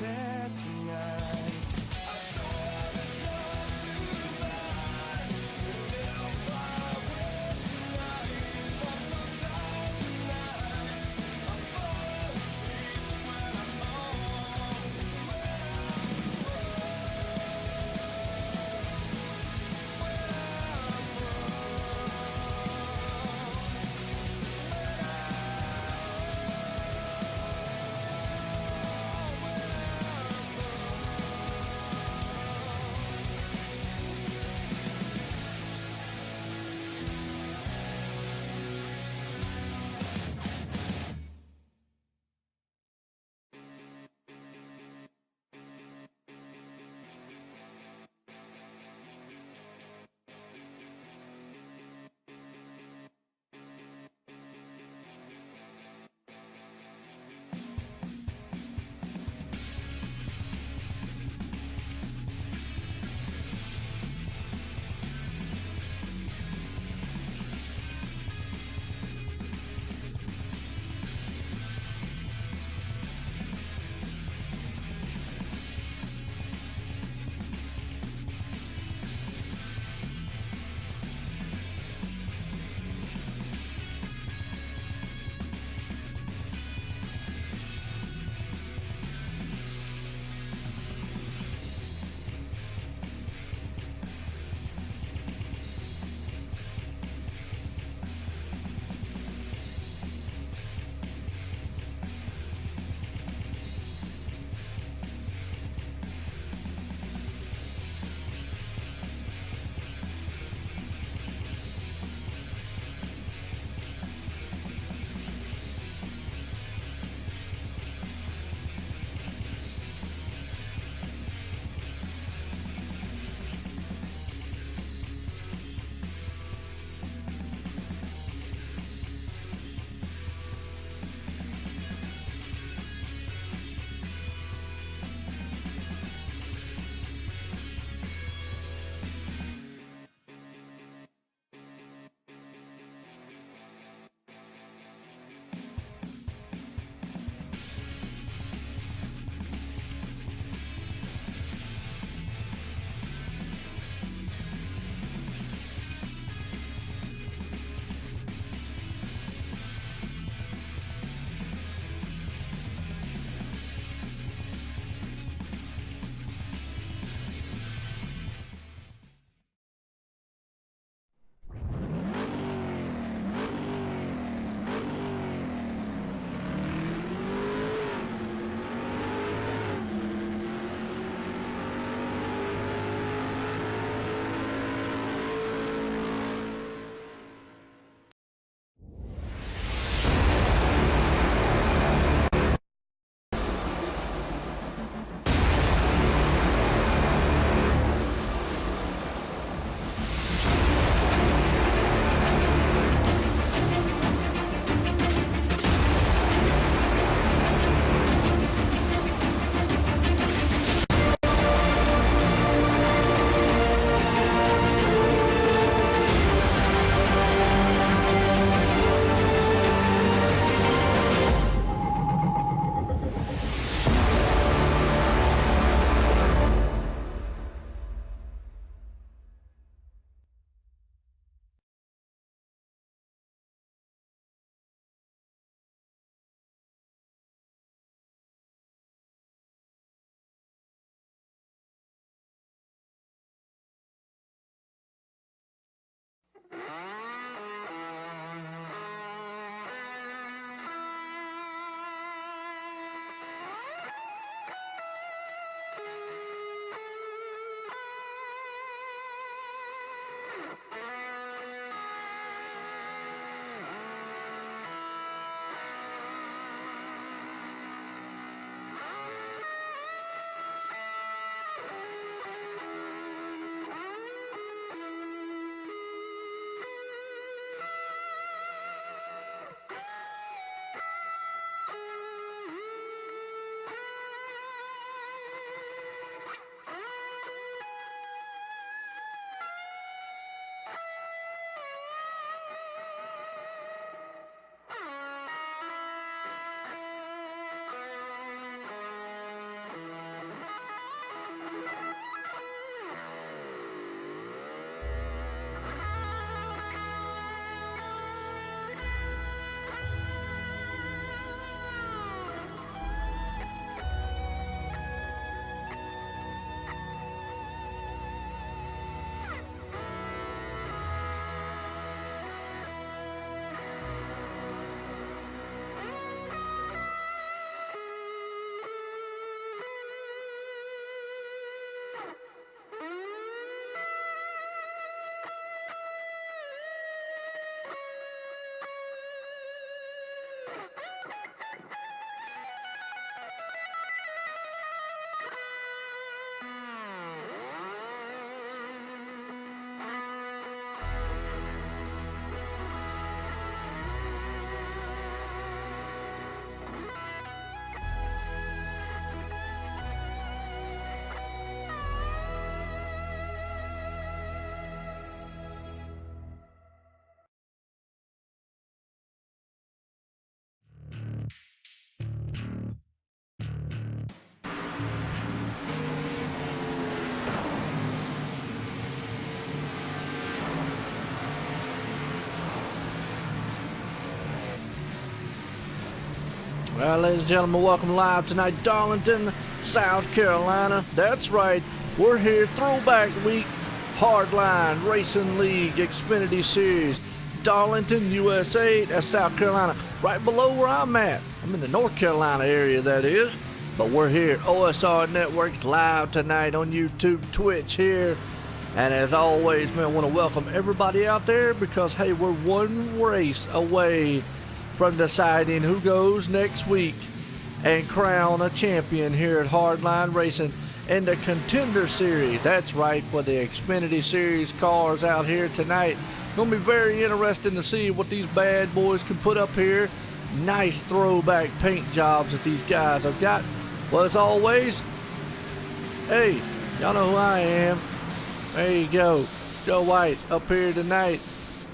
sunset tonight. I don't have the time to find, and if I win tonight, I'm so tired tonight. I'm falling asleep when I'm home, Well, ladies and gentlemen, welcome live tonight, Darlington, South Carolina. That's right, we're here, Throwback Week, Hardline Racing League Xfinity Series, Darlington, USA, that's South Carolina, right below where I'm at. I'm in the North Carolina area, that is. But we're here, OSR Networks, live tonight on YouTube, Twitch here. And as always, man, I want to welcome everybody out there because, hey, we're one race away from deciding who goes next week and crown a champion here at Hardline Racing in the Contender Series. That's right, for the Xfinity Series cars out here tonight. Gonna be very interesting to see what these bad boys can put up here. Nice throwback paint jobs that these guys have got. Well, as always, hey, y'all know who I am. There you go, Joe White up here tonight.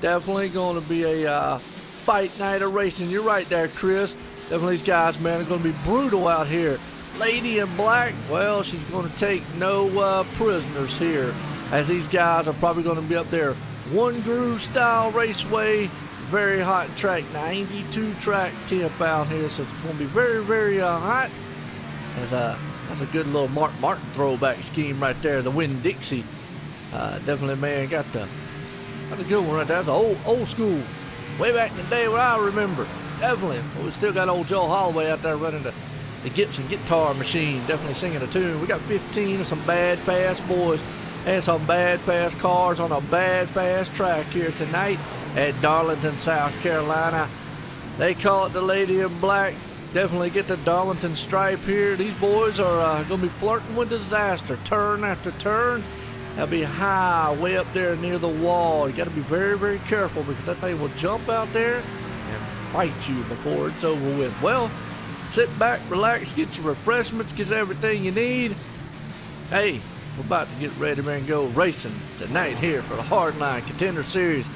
Definitely gonna be a fight night of racing. You're right there, Chris. Definitely these guys, man, are going to be brutal out here. Lady in Black, well, she's going to take no prisoners here, as these guys are probably going to be up there. One groove style raceway, very hot track, 92 track temp out here, so it's going to be very, very hot. That's a good little Mark Martin throwback scheme right there, the Winn-Dixie. Definitely, man, that's a good one right there. That's an old school. Way back in the day where I remember. Definitely. But we still got old Joe Holloway out there running the Gibson guitar machine. Definitely singing a tune. We got 15 of some bad, fast boys and some bad, fast cars on a bad, fast track here tonight at Darlington, South Carolina. They call it the Lady in Black. Definitely get the Darlington stripe here. These boys are going to be flirting with disaster. Turn after turn. They'll be high, way up there near the wall. You got to be very, very careful because that thing will jump out there and bite you before it's over with. Well, sit back, relax, get your refreshments, get everything you need. Hey, we're about to get ready, man, and go racing tonight here for the Hardline Contender Series.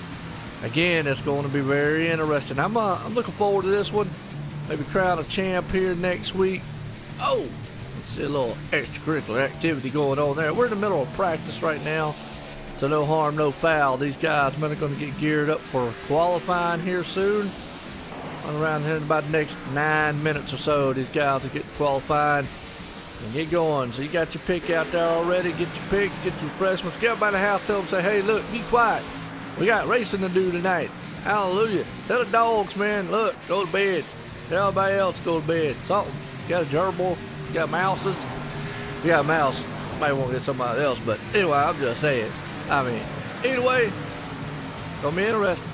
Again, it's going to be very interesting. I'm looking forward to this one. Maybe crown a champ here next week. Oh! See a little extracurricular activity going on there. We're in the middle of practice right now, so no harm, no foul. These guys, man, are going to get geared up for qualifying here soon. Around here in about the next 9 minutes or so, these guys will get qualified and get going. So you got your pick out there already. Get your picks, get your refreshments. Get up by the house, tell them, say, hey, look, be quiet. We got racing to do tonight. Hallelujah. Tell the dogs, man, look, go to bed. Tell everybody else go to bed. Something. You got a gerbil. You got mouses? You got a mouse. Might want to get somebody else, but anyway, I'm just saying. I mean, either way, gonna be interesting.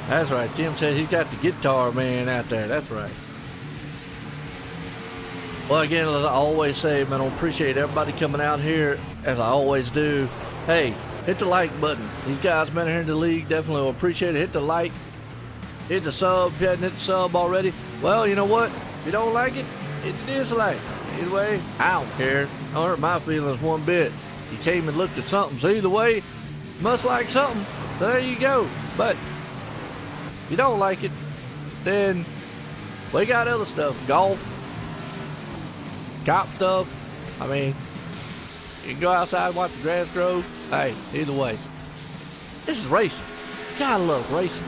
That's right. Tim said he's got the guitar man out there. That's right. Well, again, as I always say, man, I appreciate everybody coming out here, as I always do. Hey, hit the like button. These guys been here in the league, definitely will appreciate it. Hit the like. Hit the sub. If you hadn't hit the sub already, well, you know what? If you don't like it, hit the dislike. Either way, I don't care. Don't hurt my feelings one bit. You came and looked at something. So either way, you must like something. So there you go. But if you don't like it, then we got other stuff. Golf, cop stuff. I mean, You can go outside and watch the grass grow. Hey, either way. This is racing. Gotta love racing.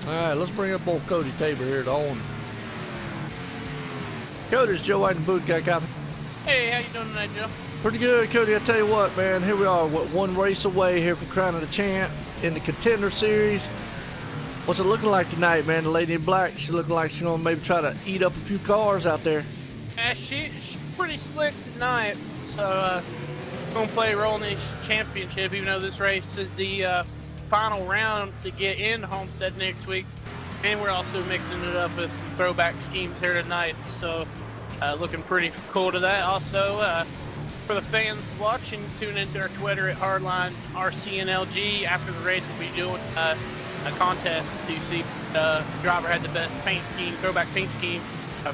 All right, let's bring up old Cody Tabor here to own. Cody, it's Joe White and Boot Guy Copy. Hey, how you doing tonight, Joe? Pretty good, Cody. I tell you what, man. Here we are, one race away here from crowning the champ in the Contender Series. What's it looking like tonight, man? The lady in black, she's looking like she's gonna maybe try to eat up a few cars out there. She's pretty slick tonight, so gonna play a role in the championship. Even though this race is the final round to get in Homestead next week, and we're also mixing it up with some throwback schemes here tonight. So looking pretty cool to that. Also, for the fans watching, tune into our Twitter at Hardline RCNLG. After the race, we'll be doing a contest to see the driver had the best paint scheme, throwback paint scheme,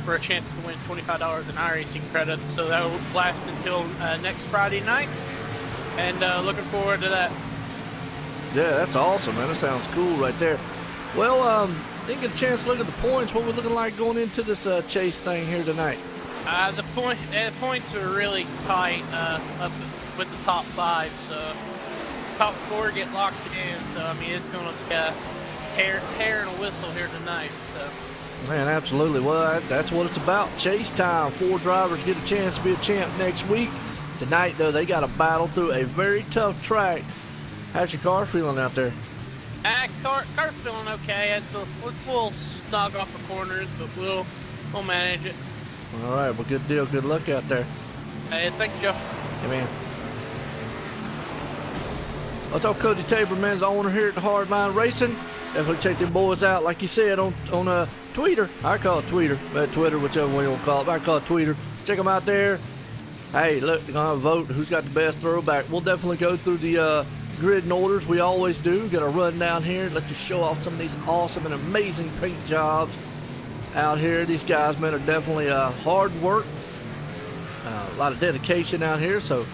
for a chance to win $25 in iracing credits. So that will last until next Friday night, and looking forward to that. Yeah, that's awesome, man. That sounds cool right there. Well, didn't get a chance to look at the points. What we're looking like going into this chase thing here tonight? The points are really tight up with the top five. So top four get locked in. So I mean, it's going to be a hair and a whistle here tonight. So. Man, absolutely. Well, that's what it's about. Chase time. 4 drivers get a chance to be a champ next week. Tonight, though, they got to battle through a very tough track. How's your car feeling out there? Car's feeling okay. It's a little snug off the corners, but we'll manage it. All right, well, good deal. Good luck out there. Hey, thanks, Joe. Hey, man. What's up, Cody Tabor, man, is the owner here at Hardline Racing. Definitely check them boys out, like you said, on Twitter. I call it Twitter, but Twitter, whichever one you want to call it. I call it Twitter. Check them out there. Hey, look, they're going to vote who's got the best throwback. We'll definitely go through the grid and orders. We always do. Got a run down here. Let you show off some of these awesome and amazing paint jobs out here. These guys, man, are definitely hard work. A lot of dedication out here. So,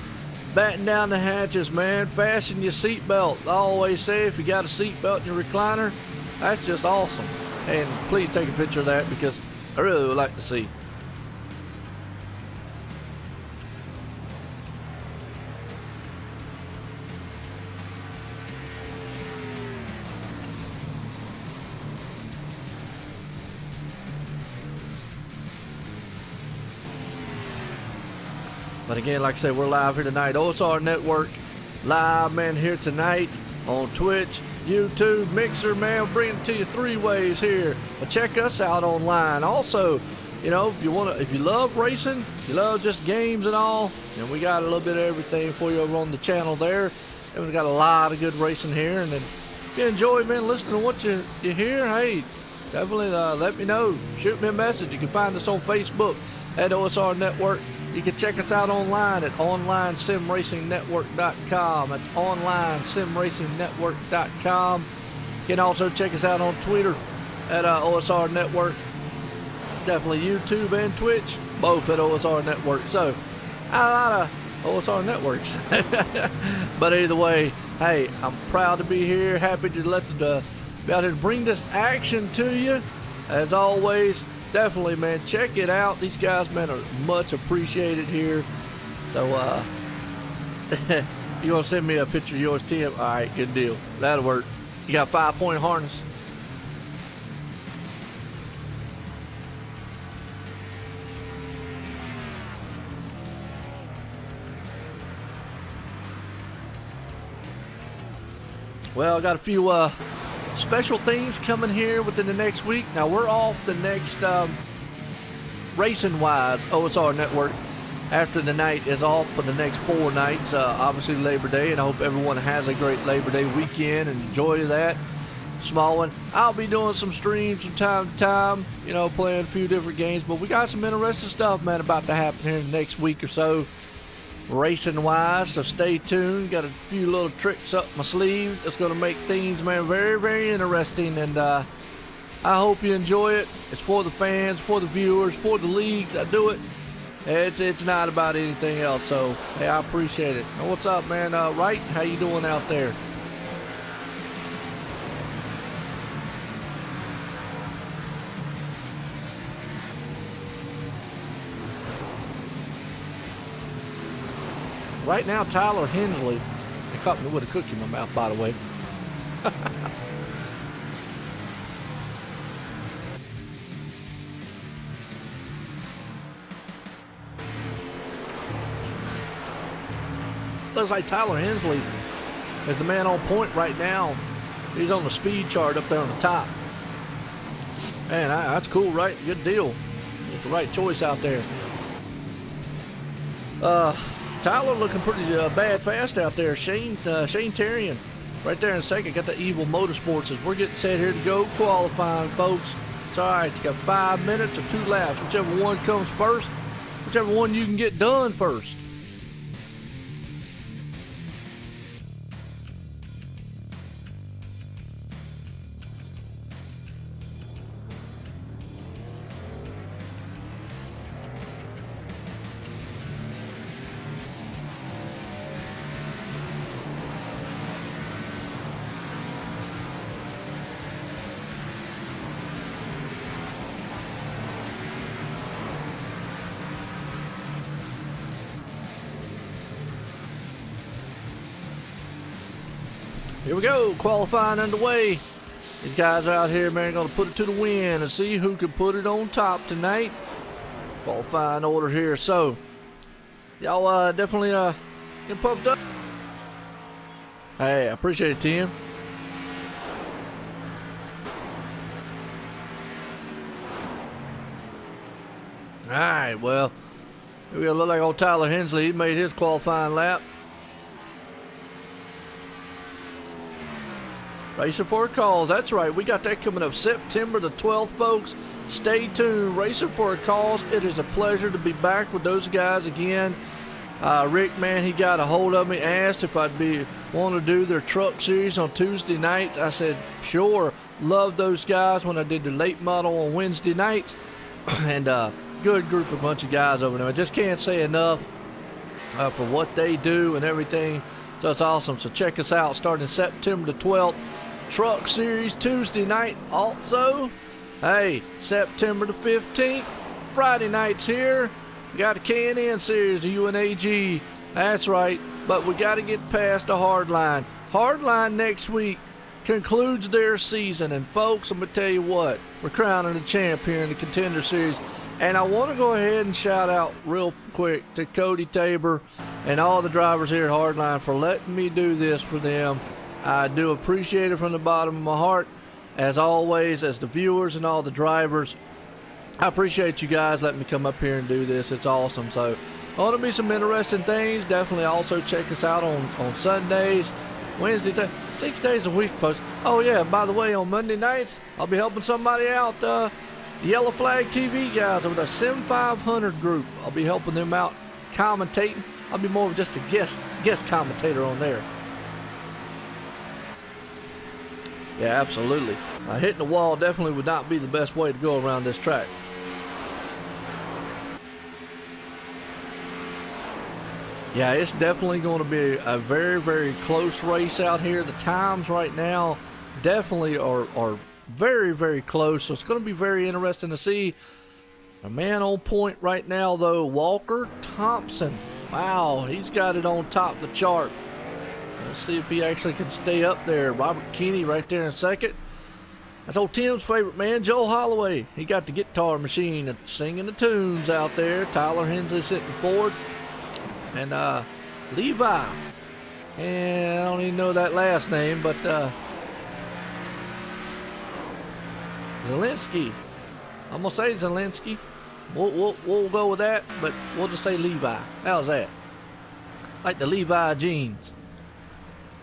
batten down the hatches, man. Fasten your seatbelt. I always say if you got a seatbelt in your recliner, that's just awesome. And please take a picture of that because I really would like to see. But again, like I said, we're live here tonight. OSR Network live, man, here tonight on Twitch, YouTube, Mixer, man. We're bringing it to you 3 ways here. But check us out online. Also, you know, if you love racing, you love just games and all, and we got a little bit of everything for you over on the channel there. And we've got a lot of good racing here. And then if you enjoy, man, listening to what you hear, hey, definitely let me know. Shoot me a message. You can find us on Facebook at OSR Network. You can check us out online at onlinesimracingnetwork.com. That's onlinesimracingnetwork.com. You can also check us out on Twitter at OSR Network. Definitely YouTube and Twitch, both at OSR Network. So, a lot of OSR networks. But either way, hey, I'm proud to be here. Happy to be out here to bring this action to you. As always, definitely, man, check it out. These guys, man, are much appreciated here. So, you gonna send me a picture of yours, Tim? All right, good deal. That'll work. You got 5-point harness. Well, I got a few special things coming here within the next week. Now, we're off the next racing-wise OSR Network. After the night is off for the next 4 nights, obviously Labor Day, and I hope everyone has a great Labor Day weekend and enjoy that small one. I'll be doing some streams from time to time, you know, playing a few different games, but we got some interesting stuff, man, about to happen here in the next week or so. racing wise, so stay tuned. Got a few little tricks up my sleeve that's going to make things, man, very, very interesting, and I hope you enjoy it. It's for the fans, for the viewers, for the leagues. I do it. It's not about anything else, so hey, I appreciate it. Now, what's up, man? Wright, how you doing out there? Right now, Tyler Hensley, they caught me with a cookie in my mouth, by the way. Looks like Tyler Hensley is the man on point right now. He's on the speed chart up there on the top. Man, that's cool, right? Good deal. Get the right choice out there. Tyler looking pretty bad fast out there. Shane Terrian right there in second. Got the Evil Motorsports as we're getting set here to go qualifying, folks. It's all right. You got 5 minutes or 2 laps. Whichever one comes first, whichever one you can get done first. Here we go, qualifying underway. These guys are out here, man, gonna put it to the wind and see who can put it on top tonight. Qualifying order here, so y'all definitely get pumped up. Hey, I appreciate it, Tim. All right, well, here we go. Look like old Tyler Hensley. He made his qualifying lap. Racing for a Cause. That's right. We got that coming up September the 12th, folks. Stay tuned. Racing for a Cause. It is a pleasure to be back with those guys again. Rick, man, he got a hold of me, asked if I'd want to do their truck series on Tuesday nights. I said, sure. Love those guys when I did the late model on Wednesday nights. And good group, a bunch of guys over there. I just can't say enough for what they do and everything. So it's awesome. So check us out starting September the 12th. Truck Series Tuesday night. Also, hey, September the 15th, Friday nights here. We got a K&N Series of UNAG. That's right. But we got to get past the Hardline. Hardline next week concludes their season. And folks, I'm going to tell you what. We're crowning a champ here in the Contender Series. And I want to go ahead and shout out real quick to Cody Tabor and all the drivers here at Hardline for letting me do this for them. I do appreciate it from the bottom of my heart. As always, as the viewers and all the drivers, I appreciate you guys letting me come up here and do this. It's awesome. So, going to be some interesting things. Definitely also check us out on Sundays, Wednesday, 6 days a week, folks. Oh, yeah, by the way, on Monday nights, I'll be helping somebody out. Yellow Flag TV guys with a Sim500 group. I'll be helping them out commentating. I'll be more of just a guest commentator on there. Yeah, absolutely. Hitting the wall definitely would not be the best way to go around this track. Yeah, it's definitely going to be a very, very close race out here. The times right now definitely are very, very close. So it's going to be very interesting to see. A man on point right now, though, Walker Thompson. Wow, he's got it on top of the chart. Let's see if he actually can stay up there. Robert Keeney right there in second. That's old Tim's favorite man, Joe Holloway. He got the guitar machine and singing the tunes out there. Tyler Hensley sitting forward. And Levi. And I don't even know that last name, but Zelensky. I'm going to say Zelensky. We'll go with that, but we'll just say Levi. How's that? Like the Levi jeans.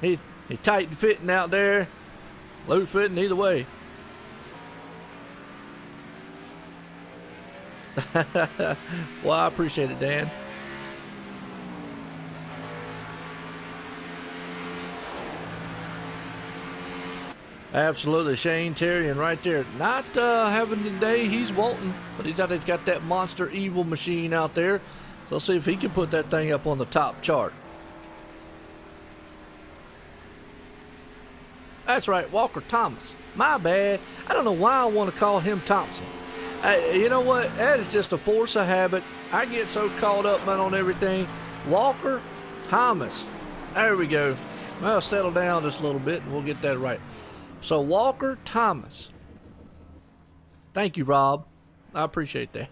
He's tight and fitting out there. Loose fitting either way. Well, I appreciate it, Dan. Absolutely, Shane Terrian right there. Not having the day he's wanting, but he's got that monster evil machine out there. So let's see if he can put that thing up on the top chart. That's right, Walker Thomas. My bad. I don't know why I want to call him Thompson. You know what? That is just a force of habit. I get so caught up, man, on everything. Walker Thomas. There we go. Well, settle down just a little bit and we'll get that right. So, Walker Thomas. Thank you, Rob. I appreciate that.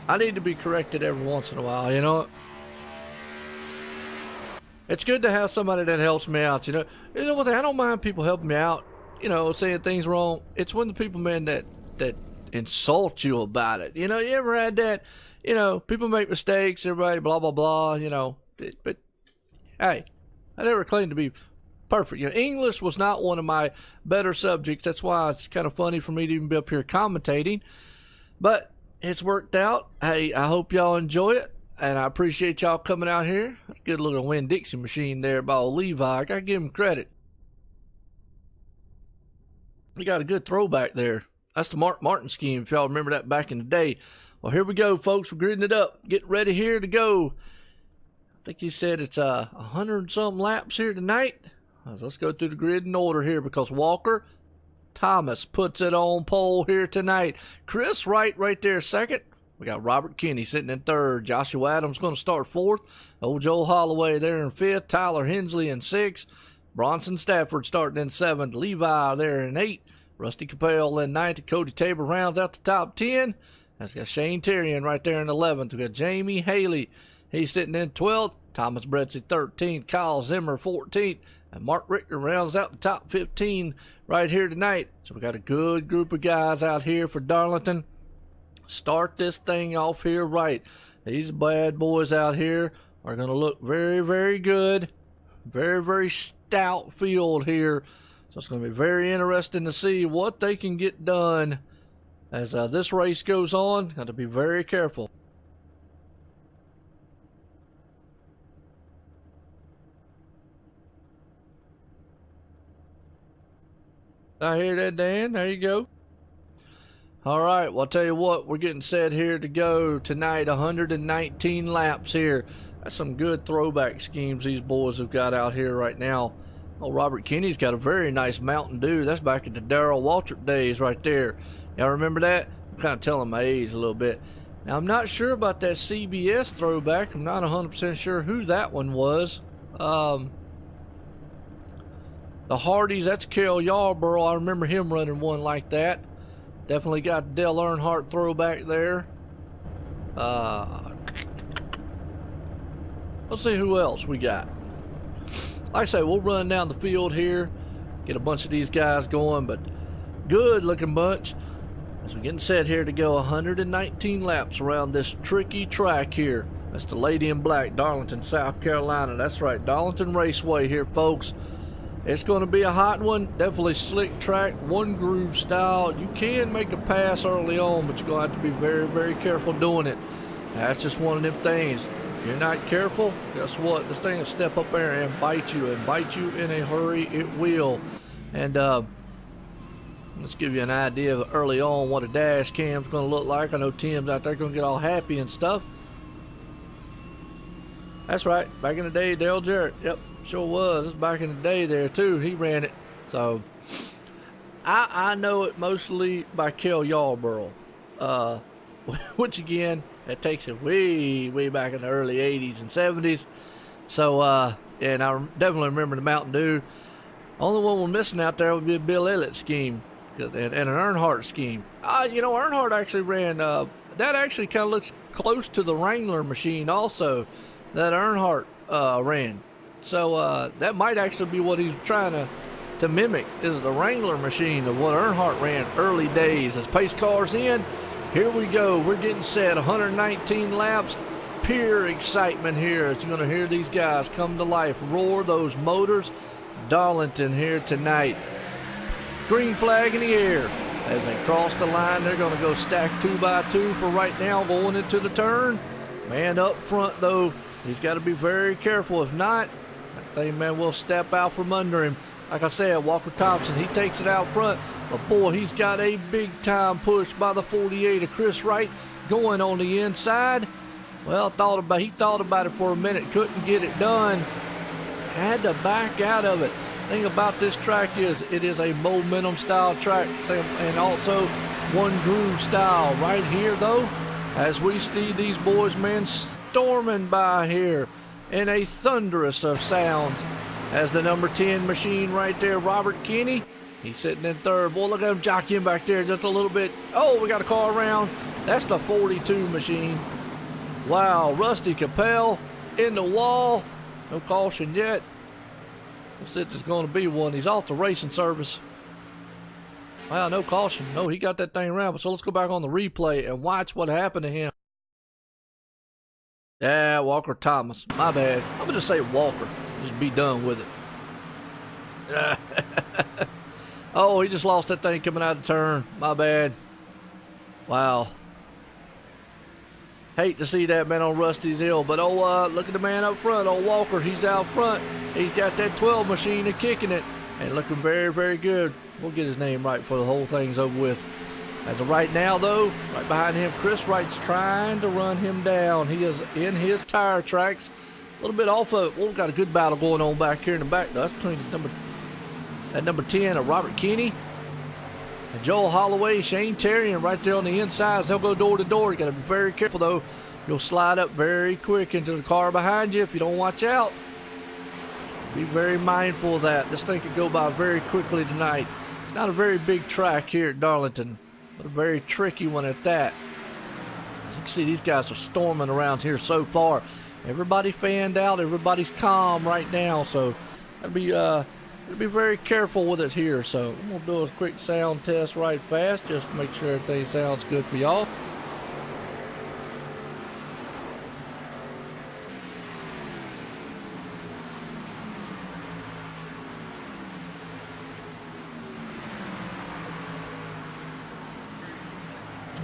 I need to be corrected every once in a while, you know. It's good to have somebody that helps me out, you know. You know what? I don't mind people helping me out, you know, saying things wrong. It's when the people, man, that insult you about it. You know, you ever had that? You know, people make mistakes, everybody blah, blah, blah, you know. But, hey, I never claimed to be perfect. You know, English was not one of my better subjects. That's why it's kind of funny for me to even be up here commentating. But it's worked out. Hey, I hope y'all enjoy it. And I appreciate y'all coming out here. That's a good little Winn-Dixie machine there by old Levi. I gotta give him credit. He got a good throwback there. That's the Mark Martin scheme, if y'all remember that back in the day. Well, here we go, folks. We're gridding it up. Getting ready here to go. I think he said it's 100-something laps here tonight. Let's go through the grid in order here because Walker Thomas puts it on pole here tonight. Chris Wright right there second. We got Robert Kinney sitting in third. Joshua Adams going to start fourth. Old Joel Holloway there in fifth. Tyler Hensley in sixth. Bronson Stafford starting in seventh. Levi there in eighth. Rusty Capel in ninth. Cody Tabor rounds out the top 10. That's got Shane Terrian right there in 11th. We got Jamie Haley. He's sitting in 12th. Thomas Bretzy 13th. Kyle Zimmer 14th. And Mark Richter rounds out the top 15 right here tonight. So we got a good group of guys out here for Darlington. Start this thing off here right. These bad boys out here are going to look very, very good. Very, very stout field here. So it's going to be very interesting to see what they can get done as this race goes on. Got to be very careful. I hear that, Dan. There you go. All right, well, I'll tell you what, we're getting set here to go tonight. 119 laps here. That's some good throwback schemes these boys have got out here right now. Oh, Robert Kinney's got a very nice Mountain Dew. That's back in the Darrell Waltrip days right there. Y'all remember that? I'm kind of telling my age a little bit. Now, I'm not sure about that CBS throwback. I'm not 100% sure who that one was. The Hardys, that's Cale Yarborough. I remember him running one like that. Definitely got Dale Earnhardt throwback there. Let's see who else we got. Like I say, we'll run down the field here, get a bunch of these guys going, but good looking bunch. As we're getting set here to go 119 laps around this tricky track here. That's the Lady in Black, Darlington, South Carolina. That's right, Darlington Raceway here, folks. It's going to be a hot one. Definitely slick track, one groove style. You can make a pass early on, but you're going to have to be very, very careful doing it. That's just one of them things. If you're not careful, guess what? This thing will step up there and bite you in a hurry. It will. And let's give you an idea of early on what a dash cam's going to look like. I know Tim's out there going to get all happy and stuff. That's right. Back in the day, Dale Jarrett. Yep. Sure was. It's back in the day there too. He ran it. So I know it mostly by Cale Yarborough. Which again, that takes it way, way back in the early 80s and 70s. So and I definitely remember the Mountain Dew. Only one we're missing out there would be a Bill Elliott scheme and an Earnhardt scheme. You know, Earnhardt actually ran that actually kind of looks close to the Wrangler machine also that Earnhardt ran. So that might actually be what he's trying to mimic, is the Wrangler machine of what Earnhardt ran early days. As pace cars in, here we go. We're getting set. 119 laps. Pure excitement here as you're going to hear these guys come to life. Roar those motors. Darlington here tonight. Green flag in the air. As they cross the line, they're going to go stack 2x2 for right now going into the turn. Man up front, though, he's got to be very careful. If not, that thing, man, will step out from under him. Like I said, Walker Thompson, he takes it out front. But boy, he's got a big time push by the 48 of Chris Wright going on the inside. Well, he thought about it for a minute, couldn't get it done. Had to back out of it. Thing about this track is it is a momentum style track and also one groove style. Right here though, as we see these boys, man, storming by here in a thunderous of sounds. As the number 10 machine right there, Robert Kinney, he's sitting in third. Boy, look at him jockeying back there just a little bit. Oh, we got a car around. That's the 42 machine. Wow, Rusty Capel in the wall. No caution yet. Looks like there's going to be one. He's off the racing service. Wow, no caution. No, he got that thing around. So let's go back on the replay and watch what happened to him. Yeah, Walker Thomas. My bad. I'm going to just say Walker. Just be done with it. Oh, he just lost that thing coming out of turn. My bad. Wow. Hate to see that, man, on Rusty's hill. But, look at the man up front. Old Walker, he's out front. He's got that 12 machine and kicking it. And looking very, very good. We'll get his name right before the whole thing's over with. As of right now, though, right behind him, Chris Wright's trying to run him down. He is in his tire tracks. A little bit off of it. Well, we've got a good battle going on back here in the back. That's between number 10 of Robert Kinney and Joel Holloway, Shane Terrian right there on the inside. They'll go door to door. You got to be very careful, though. You'll slide up very quick into the car behind you if you don't watch out. Be very mindful of that. This thing could go by very quickly tonight. It's not a very big track here at Darlington, but a very tricky one at that. As you can see, these guys are storming around here so far. Everybody fanned out. Everybody's calm right now, so gotta be very careful with it here. So I'm gonna do a quick sound test right fast, just to make sure everything sounds good for y'all.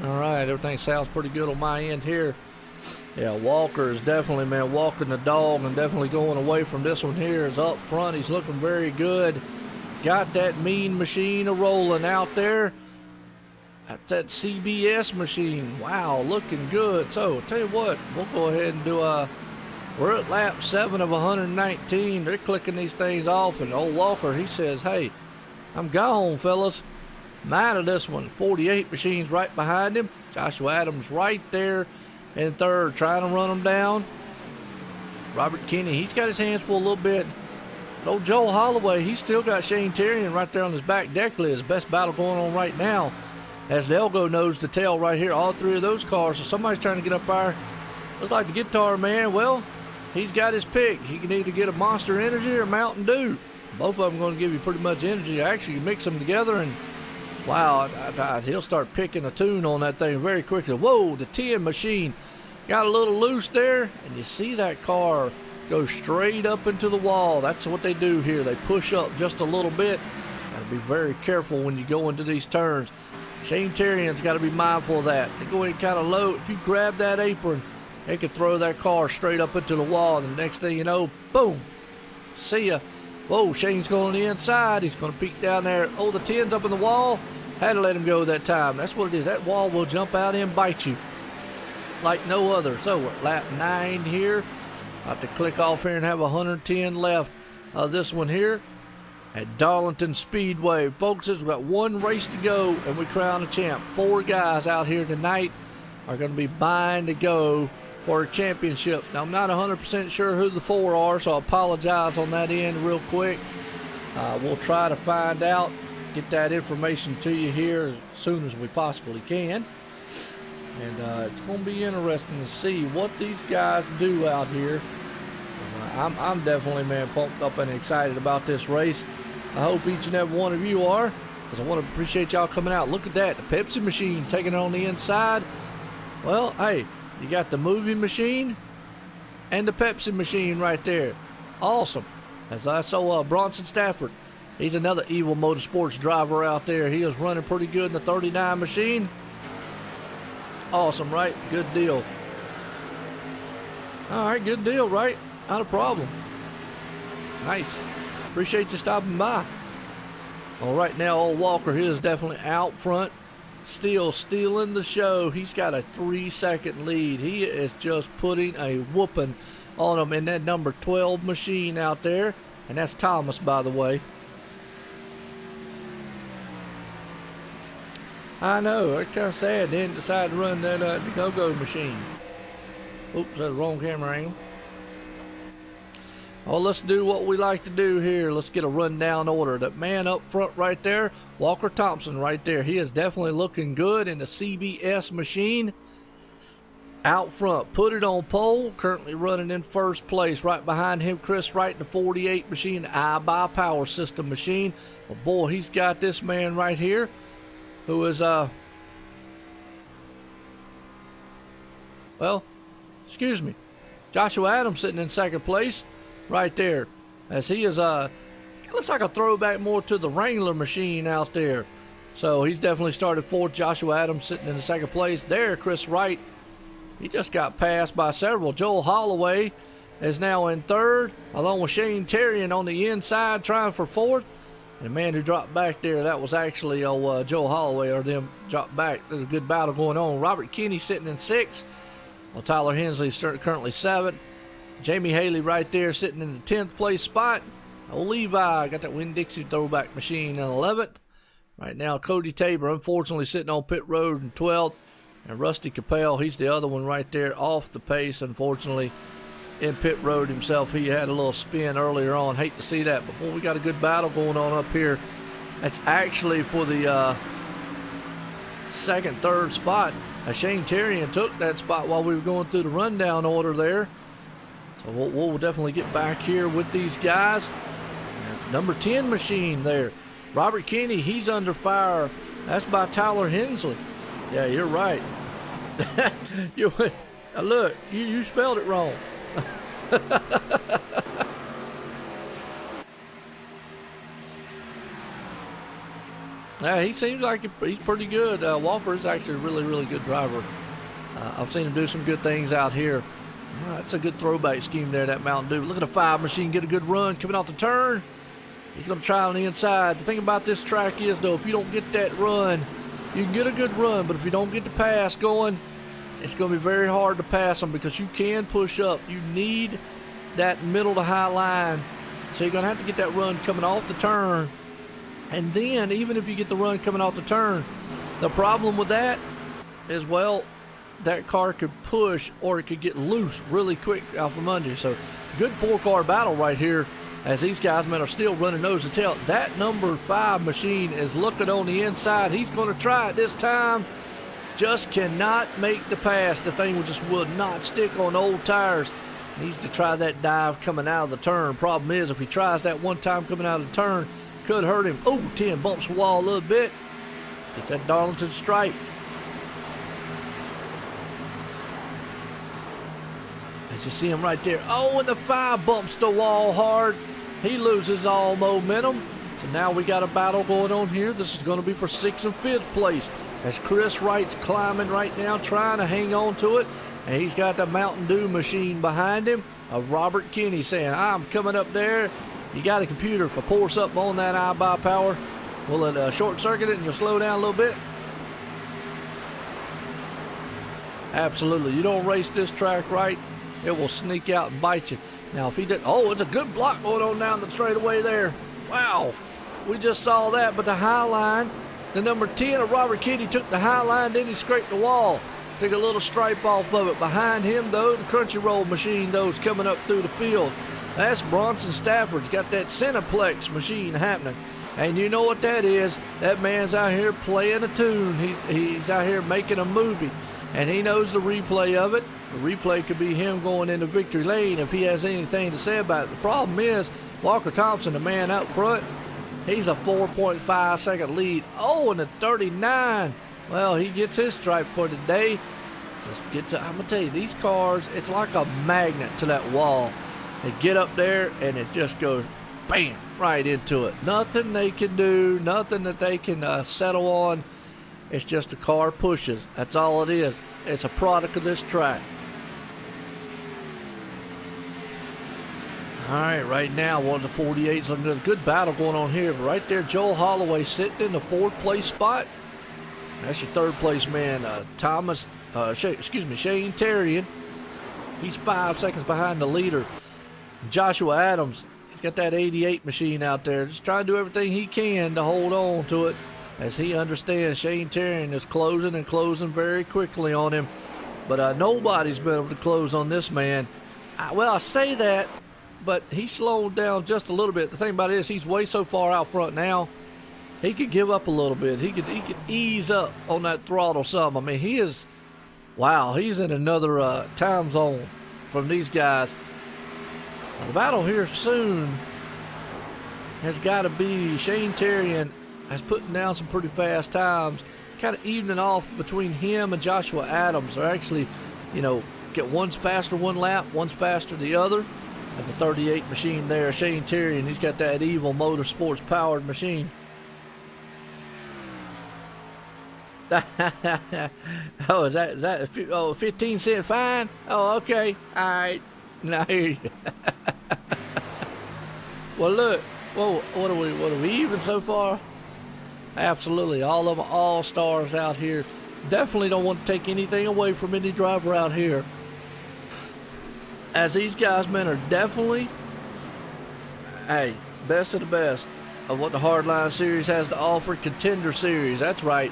All right, everything sounds pretty good on my end here. Yeah, Walker is definitely, man, walking the dog and definitely going away from this one here. Is up front. He's looking very good. Got that mean machine a-rolling out there. At that CBS machine. Wow, looking good. So, tell you what, we'll go ahead and do we're at lap 7 of 119. They're clicking these things off, and old Walker, he says, hey, I'm gone, fellas. I'm out of this one. 48 machines right behind him. Joshua Adams right there in third, trying to run him down. Robert Kinney, he's got his hands full a little bit. But old Joel Holloway, he's still got Shane Terrian right there on his back deck list. Best battle going on right now. As they'll go nose to tail right here, all three of those cars. So somebody's trying to get up there. Looks like the guitar man, well, he's got his pick. He can either get a Monster Energy or Mountain Dew. Both of them going to give you pretty much energy. Actually, you mix them together and wow, he'll start picking a tune on that thing very quickly. Whoa, the 10 machine got a little loose there, and you see that car go straight up into the wall. That's what they do here. They push up just a little bit. Got to be very careful when you go into these turns. Shane Terrian's got to be mindful of that. They go in kind of low. If you grab that apron, they could throw that car straight up into the wall, and the next thing you know, boom, see ya. Whoa, Shane's going on the inside. He's going to peek down there. Oh, the 10's up in the wall. Had to let him go that time. That's what it is. That wall will jump out and bite you like no other. So we're at lap 9 here. About to click off here and have 110 left. This one here at Darlington Speedway. Folks, we've got one race to go and we crown a champ. 4 guys out here tonight are going to be vying to go for a championship. Now, I'm not 100% sure who the 4 are, so I apologize on that end real quick. We'll try to find out, get that information to you here as soon as we possibly can. And it's going to be interesting to see what these guys do out here. I'm definitely, man, pumped up and excited about this race. I hope each and every one of you are, because I want to appreciate y'all coming out. Look at that, the Pepsi machine taking it on the inside. Well, hey, you got the movie machine and the Pepsi machine right there. Awesome. As I saw Bronson Stafford, he's another Evil Motorsports driver out there. He is running pretty good in the 39 machine. Awesome, right? Good deal. All right, good deal, right? Not a problem. Nice. Appreciate you stopping by. Well, right now, old Walker here is definitely out front, still stealing the show. He's got a 3-second lead. He is just putting a whooping on him in that number 12 machine out there. And that's Thomas, by the way. I know, it's kind of sad they didn't decide to run that the go-go machine. Oops, that's the wrong camera angle. Well, let's do what we like to do here. Let's get a rundown order. That man up front right there, Walker Thompson right there. He is definitely looking good in the CBS machine. Out front, put it on pole, currently running in first place. Right behind him, Chris Wright in the 48 machine, the iBuy System machine. But boy, he's got this man right here who is, well, excuse me, Joshua Adams sitting in second place. Right there, as he is looks like a throwback more to the Wrangler machine out there. So he's definitely started fourth. Joshua Adams sitting in the second place. There, Chris Wright, he just got passed by several. Joel Holloway is now in third, along with Shane Terrian on the inside trying for fourth. And the man who dropped back there, that was actually Joel Holloway, or them dropped back. There's a good battle going on. Robert Kinney sitting in sixth. Well, Tyler Hensley's currently seventh. Jamie Haley right there sitting in the 10th place spot. Old Levi got that Winn-Dixie throwback machine in 11th. Right now, Cody Tabor unfortunately sitting on pit road in 12th. And Rusty Capel, he's the other one right there off the pace, unfortunately, in pit road himself. He had a little spin earlier on. Hate to see that, but boy, we got a good battle going on up here. That's actually for the second, third spot. Shane Terrian took that spot while we were going through the rundown order there. So we'll definitely get back here with these guys. That's number 10 machine there. Robert Kinney, he's under fire. That's by Tyler Hensley. Yeah, you're right. Look, you spelled it wrong. Yeah, he seems like he's pretty good. Walker is actually a really, really good driver. I've seen him do some good things out here. That's a good throwback scheme there, that Mountain Dew. Look at the 5 machine get a good run coming off the turn. He's going to try on the inside. The thing about this track is, though, if you don't get that run, you can get a good run, but if you don't get the pass going, it's going to be very hard to pass them because you can push up. You need that middle to high line. So you're going to have to get that run coming off the turn. And then, even if you get the run coming off the turn, the problem with that is, well, that car could push or it could get loose really quick out from under you. So good 4-car battle right here as these guys, man, are still running nose to tail. That number 5 machine is looking on the inside. He's going to try it this time. Just cannot make the pass. The thing just will not stick on old tires. Needs to try that dive coming out of the turn. Problem is, if he tries that one time coming out of the turn, could hurt him. Oh, 10 bumps the wall a little bit. It's that Darlington stripe. As you see him right there. Oh, and the 5 bumps the wall hard. He loses all momentum. So now we got a battle going on here. This is going to be for 6th and 5th place. As Chris Wright's climbing right now, trying to hang on to it. And he's got the Mountain Dew machine behind him of Robert Kinney saying, I'm coming up there. You got a computer. If I pour something on that iBuy power, will it short circuit it and you'll slow down a little bit? Absolutely. You don't race this track right, it will sneak out and bite you. Now, if he did, oh, it's a good block going on down the straightaway there. Wow. We just saw that, but the high line, the number 10 of Robert Kinney took the high line, then he scraped the wall. Took a little stripe off of it. Behind him, though, the Crunchy Roll machine, though, is coming up through the field. That's Bronson Stafford's got that Cineplex machine happening. And you know what that is. That man's out here playing a tune. He's out here making a movie. And he knows the replay of it. The replay could be him going into victory lane if he has anything to say about it. The problem is, Walker Thompson, the man up front, he's a 4.5 second lead. Oh, and the 39. Well, he gets his stripe for the day. I'm going to tell you, these cars, it's like a magnet to that wall. They get up there, and it just goes, bam, right into it. Nothing they can do, nothing that they can settle on. It's just the car pushes. That's all it is. It's a product of this track. All right, right now, one of the 48s looking good. Good battle going on here. But right there, Joel Holloway sitting in the 4th place spot. That's your 3rd place man, Shane Terrian. He's 5 seconds behind the leader. Joshua Adams, he's got that 88 machine out there. Just trying to do everything he can to hold on to it, as he understands Shane Terrian is closing and closing very quickly on him. But nobody's been able to close on this man. I say that, but he's slowed down just a little bit. The thing about it is he's way so far out front now, he could give up a little bit. He could ease up on that throttle some. I mean, he's in another time zone from these guys. Now, the battle here soon has got to be Shane Terrian has putting down some pretty fast times, kind of evening off between him and Joshua Adams. They're actually, get one's faster one lap, one's faster the other. That's a 38 machine there. Shane Terrian, he's got that Evil Motorsports powered machine. Oh, is that a 15-cent fine? Oh, okay. All right. Now I hear you. Well, look. Whoa, what are we even so far? Absolutely. All of them all-stars out here. Definitely don't want to take anything away from any driver out here, as these guys, man, are definitely, best of the best of what the Hardline Series has to offer. Contender Series, that's right.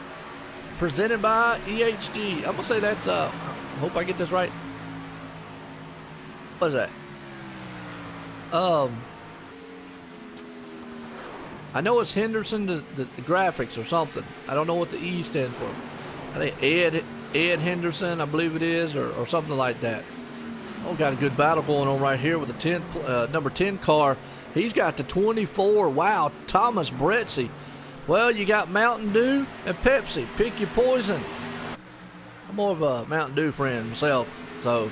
Presented by EHG. I'm going to say that's, I hope I get this right. What is that? I know it's Henderson, the graphics or something. I don't know what the E stands for. I think Ed Henderson, I believe it is, or something like that. Oh, got a good battle going on right here with the number 10 car. He's got the 24. Wow, Thomas Bretzi. Well, you got Mountain Dew and Pepsi. Pick your poison. I'm more of a Mountain Dew friend myself, so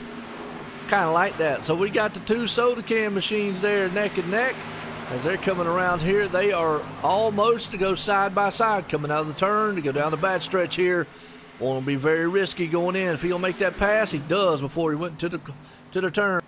kind of like that. So we got the 2 soda can machines there neck and neck. As they're coming around here, they are almost to go side by side, coming out of the turn to go down the back stretch here. Won't be very risky going in. If he'll make that pass, he does before he went to the turn.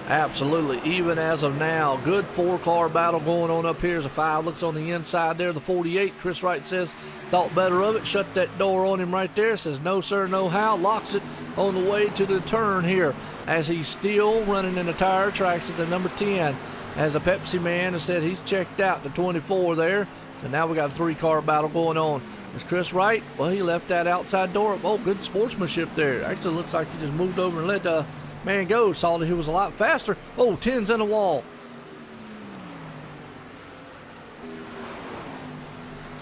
Absolutely, even as of now, good 4-car battle going on up here as a 5 looks on the inside there. The 48, Chris Wright says, thought better of it. Shut that door on him right there. Says, no, sir, no how. Locks it on the way to the turn here as he's still running in the tire tracks at the number 10. As a Pepsi man has said, he's checked out the 24 there. So now we got a 3-car battle going on. Is Chris Wright? Well, he left that outside door. Oh, good sportsmanship there. Actually looks like he just moved over and let the man go. Saw that he was a lot faster. Oh, 10's in the wall.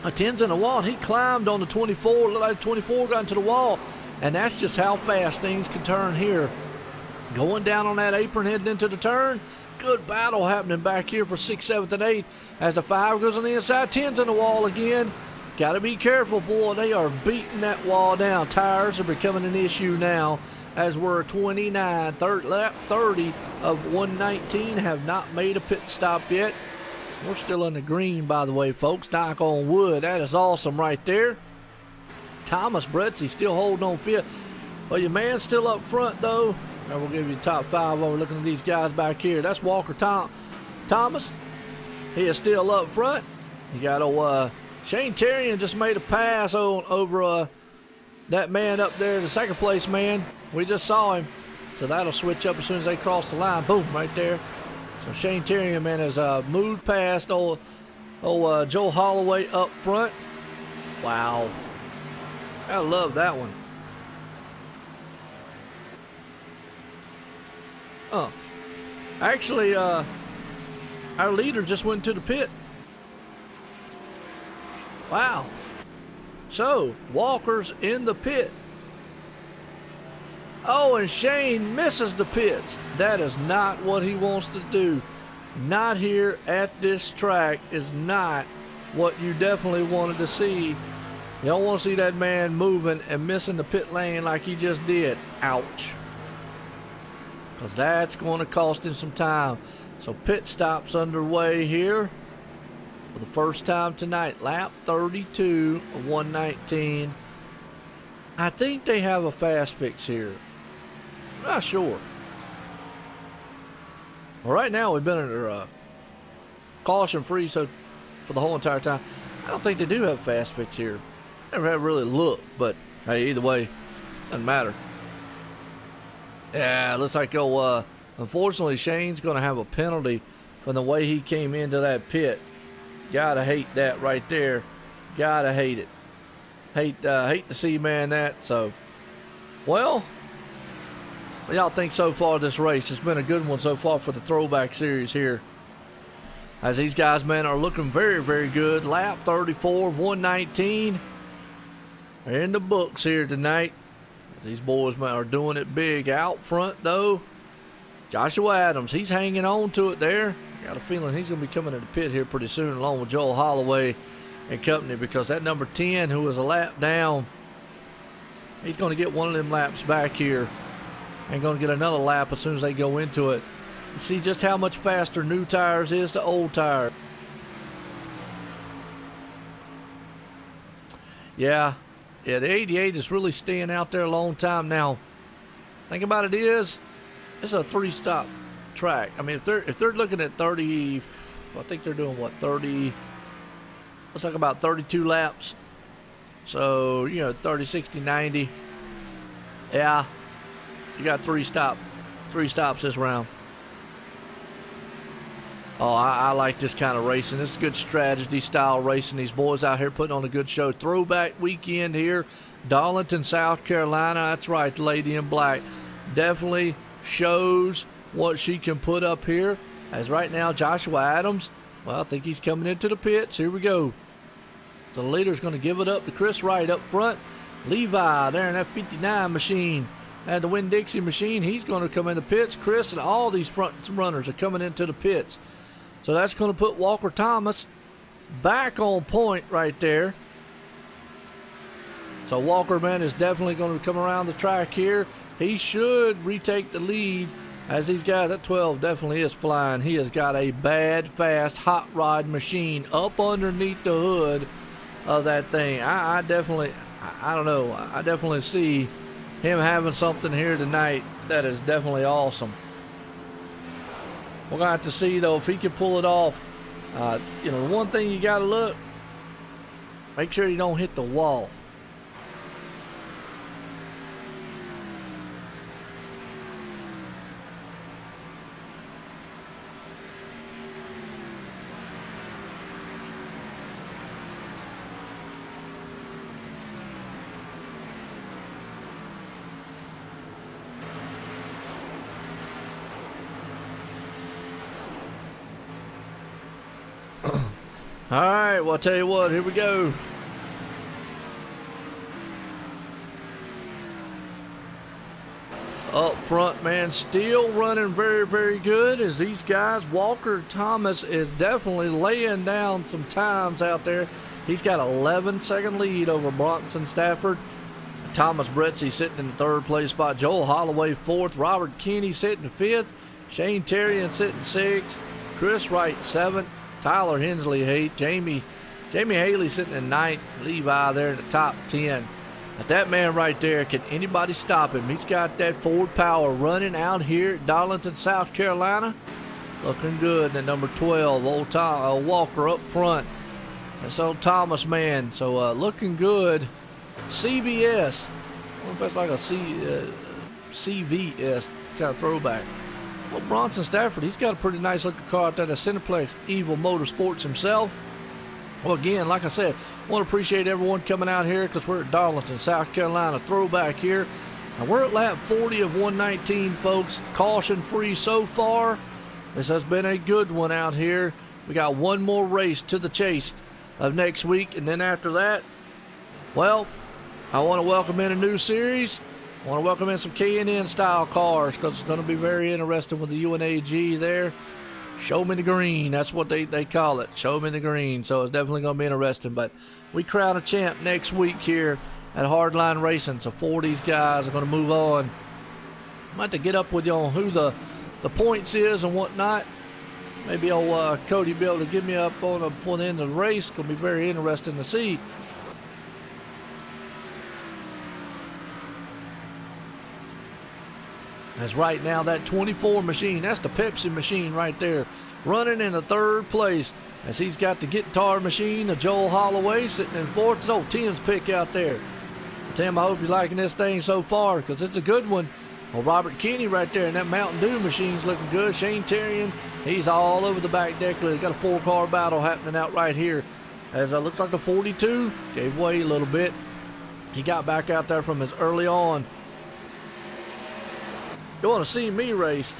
A 10's in the wall, and he climbed on the 24. Looked like the 24 got into the wall. And that's just how fast things can turn here. Going down on that apron, heading into the turn. Good battle happening back here for 6th, 7th, and 8th. As the 5 goes on the inside, 10's in the wall again. Got to be careful, boy. They are beating that wall down. Tires are becoming an issue now, as we're 29, lap 30 of 119. Have not made a pit stop yet. We're still in the green, by the way, folks. Knock on wood. That is awesome right there. Thomas Bretzi still holding on fit. Well, your man's still up front, though. Now we'll give you the top 5 over looking at these guys back here. That's Walker Thomas. He is still up front. You got Shane Terrian just made a pass over that man up there, the 2nd place man. We just saw him. So that'll switch up as soon as they cross the line. Boom, right there. So Shane Terrian, man, has moved past Joe Holloway up front. Wow. I love that one. Actually, our leader just went to the pit. Wow. So, Walker's in the pit. Oh, and Shane misses the pits. That is not what he wants to do. Not here at this track is not what you definitely wanted to see. You don't want to see that man moving and missing the pit lane like he just did. Ouch. Because that's going to cost him some time. So pit stops underway here for the first time tonight. Lap 32 of 119. I think they have a fast fix here. I'm not sure. Well, right now we've been under caution free, so for the whole entire time. I don't think they do have fast fix here. Never have really looked, but hey, either way, doesn't matter. Yeah, looks like unfortunately Shane's going to have a penalty from the way he came into that pit. Gotta hate that right there. Gotta hate it. Hate to see, man, that. So, well, what y'all think so far of this race? It's been a good one so far for the throwback series here. As these guys, man, are looking very, very good. Lap 34 of 119. They're in the books here tonight. These boys, man, are doing it big. Out front, though, Joshua Adams. He's hanging on to it there. Got a feeling he's going to be coming to the pit here pretty soon, along with Joel Holloway and company, because that number 10, who was a lap down, he's going to get one of them laps back here and going to get another lap as soon as they go into it. You see just how much faster new tires is to old tires. Yeah, the 88 is really staying out there a long time now. Think about it, it's a 3-stop track. I mean, if they're looking at 30, I think they're doing what, 30, looks like about 32 laps. So, 30, 60, 90. Yeah, you got three stops this round. Oh, I like this kind of racing. This is good strategy style racing. These boys out here putting on a good show. Throwback weekend here, Darlington, South Carolina. That's right, the lady in black definitely shows what she can put up here. As right now, Joshua Adams, well, I think he's coming into the pits. Here we go. So the leader's going to give it up to Chris Wright up front. Levi there in that 59 machine. And the Winn-Dixie machine, he's going to come in the pits. Chris and all these front runners are coming into the pits. So that's going to put Walker Thomas back on point right there. So Walker, man, is definitely going to come around the track here. He should retake the lead, as these guys at 12 definitely is flying. He has got a bad, fast, hot rod machine up underneath the hood of that thing. I definitely see him having something here tonight that is definitely awesome. We're going to have to see, though, if he can pull it off. The one thing you got to look, make sure you don't hit the wall. All right, well, I'll tell you what, here we go. Up front, man, still running very, very good as these guys. Walker Thomas is definitely laying down some times out there. He's got 11-second lead over Bronson Stafford. Thomas Bretzi sitting in the third place spot. Joel Holloway fourth. Robert Kinney sitting fifth. Shane Terrian sitting sixth. Chris Wright seventh. Tyler Hensley eighth. Jamie Haley sitting in ninth. Levi there in the top 10. But that man right there, can anybody stop him? He's got that Ford power running out here at Darlington, South Carolina. Looking good. And number 12, old Tom, Walker up front. That's old Thomas, man. So looking good. CBS. I wonder if that's like a CVS kind of throwback. Well, Bronson Stafford, he's got a pretty nice looking car out there. The Cineplex Evil Motorsports himself. Well, again, like I said, I want to appreciate everyone coming out here because we're at Darlington, South Carolina, throwback here. And we're at lap 40 of 119, folks. Caution free so far. This has been a good one out here. We got one more race to the chase of next week. And then after that, well, I want to welcome in a new series. I want to welcome in some K&N style cars because it's going to be very interesting with the UNAG there. Show me the green. That's what they call it. Show me the green. So it's definitely going to be interesting. But we crown a champ next week here at Hardline Racing. So 4 of these guys are going to move on. I'm going to have to get up with you on who the points is and whatnot. Maybe old Cody will be able to get me up on before the end of the race. It's going to be very interesting to see. As right now that 24 machine, that's the Pepsi machine right there, running in the third place. As he's got the guitar machine of Joel Holloway sitting in fourth. It's old Tim's pick out there. Tim, I hope you're liking this thing so far because it's a good one. Well, Robert Kinney right there, and that Mountain Dew machine's looking good. Shane Terrian, he's all over the back deck. He's got a 4-car battle happening out right here. As it looks like the 42 gave way a little bit. He got back out there from as early on. You want to see me race?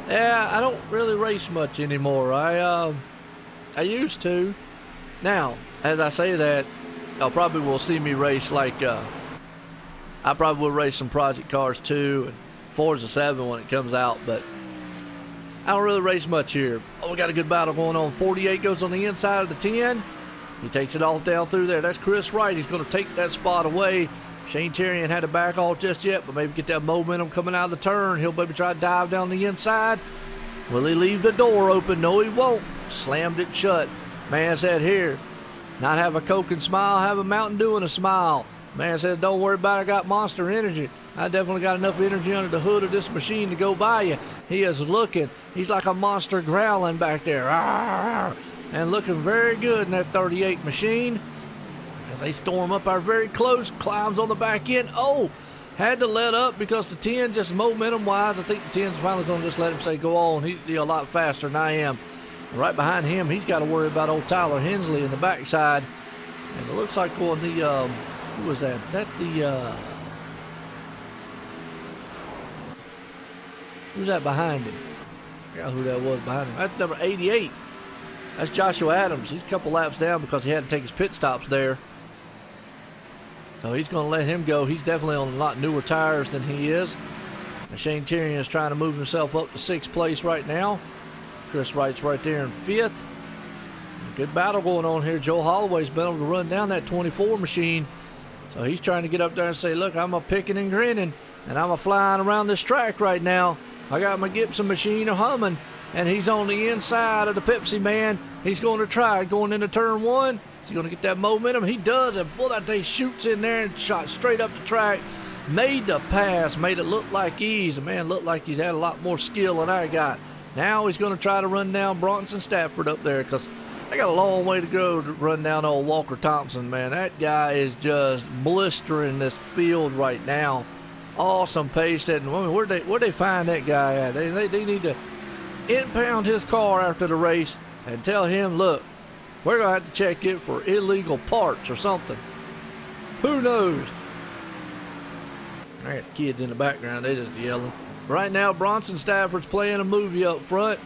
Yeah, I don't really race much anymore. I used to. Now, as I say that, y'all probably will see me race like I probably will race some project cars too, and Forza 7 when it comes out, but I don't really race much here. Oh, we got a good battle going on. 48 goes on the inside of the 10. He takes it off down through there. That's Chris Wright. He's going to take that spot away. Shane Terrian had to back off just yet, but maybe get that momentum coming out of the turn. He'll maybe try to dive down the inside. Will he leave the door open? No, he won't. Slammed it shut. Man said here, not have a Coke and smile, have a Mountain Dew and a smile. Man says, don't worry about it, I got Monster Energy. I definitely got enough energy under the hood of this machine to go by you. He is looking. He's like a monster growling back there. And looking very good in that 38 machine. As they storm up our very close, climbs on the back end. Oh, had to let up because the 10, just momentum-wise, I think the 10's finally going to just let him say, go on. He's a lot faster than I am. Right behind him, he's got to worry about old Tyler Hensley in the backside. As it looks like going the, who was that? Is that the, who's that behind him? I forgot who that was behind him. That's number 88. That's Joshua Adams. He's a couple laps down because he had to take his pit stops there. So he's going to let him go. He's definitely on a lot newer tires than he is. And Shane Terrian is trying to move himself up to 6th place right now. Chris Wright's right there in 5th. Good battle going on here. Joe Holloway's been able to run down that 24 machine. So he's trying to get up there and say, look, I'm a picking and grinning, and I'm a flying around this track right now. I got my Gibson machine a humming, and he's on the inside of the Pepsi man. He's going to try going into turn 1. Is he going to get that momentum? He does, and boy, that day shoots in there and shot straight up the track. Made the pass, made it look like ease. The man looked like he's had a lot more skill than I got. Now he's going to try to run down Bronson Stafford up there because I got a long way to go to run down old Walker Thompson, man. That guy is just blistering this field right now. Awesome pace setting. I mean, where'd they find that guy at? They need to impound his car after the race and tell him, look, we're going to have to check it for illegal parts or something. Who knows? I got the kids in the background. They just yelling. Right now, Bronson Stafford's playing a movie up front.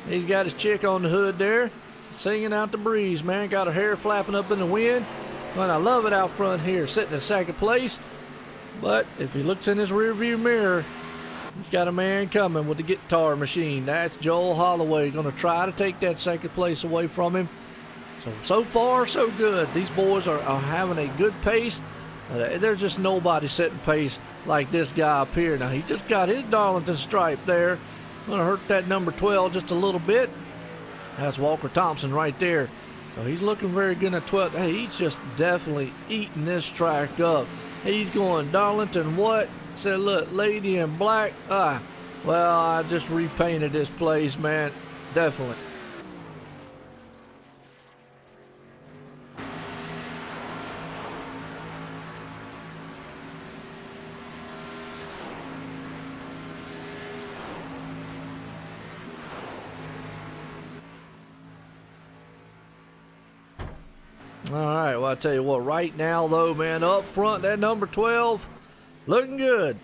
He's got his chick on the hood there, singing out the breeze, man. Got her hair flapping up in the wind. But I love it out front here, sitting in 2nd place. But if he looks in his rearview mirror, he's got a man coming with the guitar machine. That's Joel Holloway. Going to try to take that 2nd place away from him. So far, so good. These boys are having a good pace. There's just nobody setting pace like this guy up here. Now, he just got his Darlington stripe there. Going to hurt that number 12 just a little bit. That's Walker Thompson right there. So he's looking very good at 12. Hey, he's just definitely eating this track up. He's going, Darlington, what? Said, look, lady in black. Well, I just repainted this place, man. Definitely. All right, well, I tell you what, right now, though, man, up front, that number 12, looking good.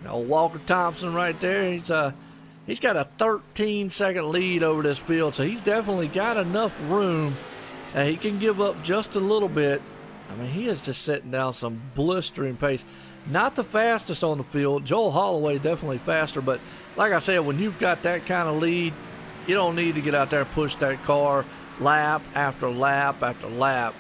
Old Walker Thompson right there, he's got a 13-second lead over this field, so he's definitely got enough room that he can give up just a little bit. I mean, he is just setting down some blistering pace. Not the fastest on the field. Joel Holloway definitely faster, but like I said, when you've got that kind of lead, you don't need to get out there and push that car lap after lap after lap.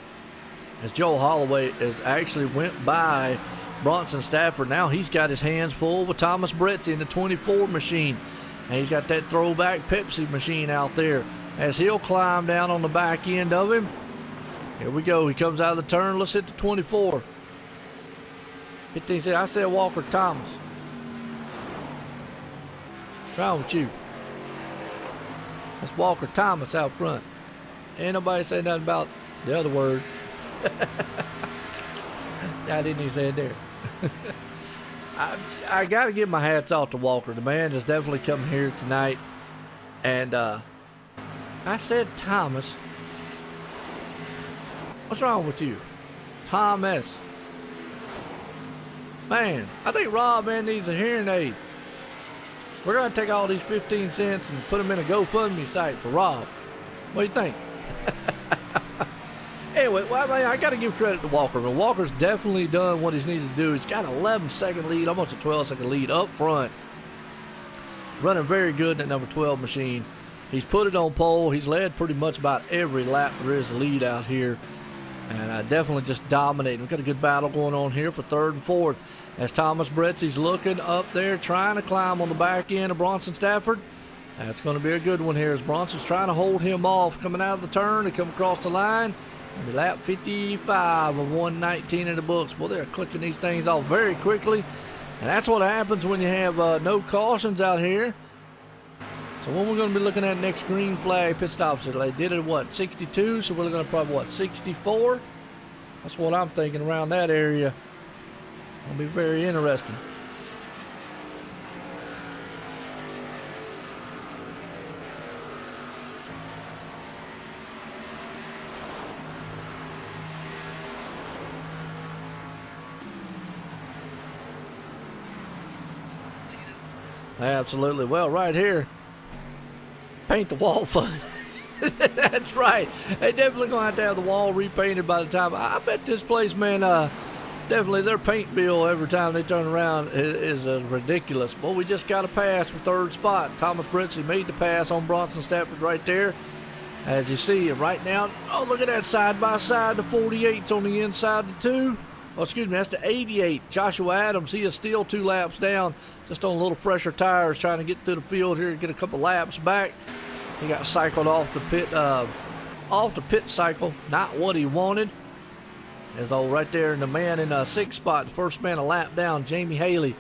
As Joel Holloway has actually went by Bronson Stafford. Now he's got his hands full with Thomas Bretzi in the 24 machine. And he's got that throwback Pepsi machine out there. As he'll climb down on the back end of him. Here we go. He comes out of the turn. Let's hit the 24. 15, I said Walker Thomas. What's wrong with you? That's Walker Thomas out front. Ain't nobody say nothing about the other word. I didn't even say it there. I got to give my hats off to Walker. The man has definitely come here tonight. And I said Thomas. What's wrong with you? Thomas. Man, I think Rob, man, needs a hearing aid. We're going to take all these 15 cents and put them in a GoFundMe site for Rob. What do you think? Anyway, well, I got to give credit to Walker. But Walker's definitely done what he's needed to do. He's got an 11-second lead, almost a 12-second lead up front. Running very good in that number 12 machine. He's put it on pole. He's led pretty much about every lap there is to lead out here. And definitely just dominating. We've got a good battle going on here for third and fourth. As Thomas Bretzy's looking up there, trying to climb on the back end of Bronson Stafford. That's going to be a good one here as Bronson's trying to hold him off. Coming out of the turn to come across the line. Lap 55 of 119 in the books. Boy, they're clicking these things off very quickly. And that's what happens when you have no cautions out here. So what we're going to be looking at next green flag pit stops. They did it at what, 62? So we're looking at probably what, 64? That's what I'm thinking around that area. It'll be very interesting. Absolutely. Well, right here, paint the wall fun. That's right. They definitely gonna have to have the wall repainted by the time. I bet this place, man, definitely their paint bill every time they turn around is ridiculous. But we just got a pass for third spot. Thomas Bretzy made the pass on Bronson Stafford right there. As you see right now, oh, look at that side by side. The 48's on the inside of the 2. Oh, excuse me, that's the 88. Joshua Adams, he is still 2 laps down, just on a little fresher tires, trying to get through the field here, get a couple laps back. He got cycled off the pit cycle, not what he wanted. As old right there, and the man in 6th spot, the first man a lap down, Jamie Haley.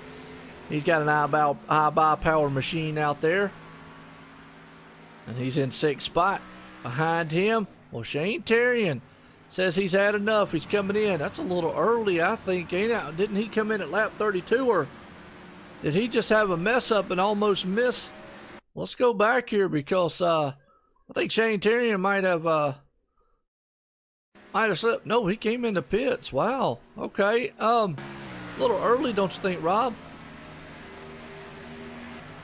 He's got an high power machine out there, and he's in 6th spot. Behind him, well, Shane Terrian says he's had enough. He's coming in. That's a little early, I think, ain't it? Didn't he come in at lap 32, or did he just have a mess up and almost miss? Let's go back here because I think Shane Terrian might have slipped. No, he came in the pits. Wow. Okay. A little early, don't you think, Rob?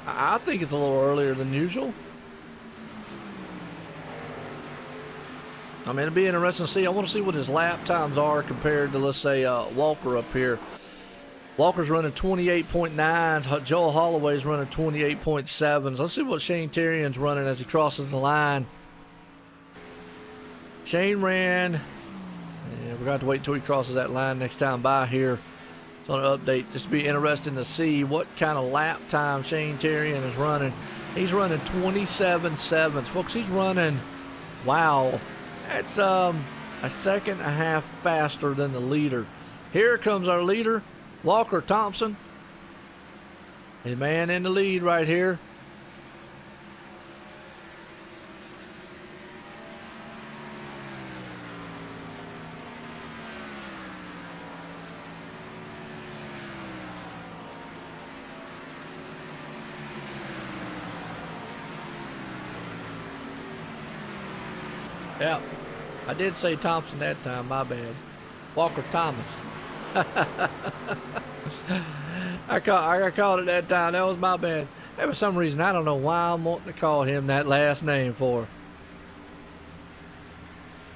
I think it's a little earlier than usual. I mean, it'll be interesting to see. I want to see what his lap times are compared to, let's say, Walker up here. Walker's running 28.9s. Joel Holloway's running 28.7s. Let's see what Shane Terrian's running as he crosses the line. Shane ran. Yeah, we're going to wait until he crosses that line next time by here. It's on an update. Just to be interesting to see what kind of lap time Shane Terrian is running. He's running 27.7s. Folks, he's running, wow. That's a second and a half faster than the leader. Here comes our leader, Walker Thompson. His man in the lead right here. Yeah, I did say Thompson that time, my bad. Walker Thomas. I called it that time. That was my bad. There was some reason, I don't know why I'm wanting to call him that last name for.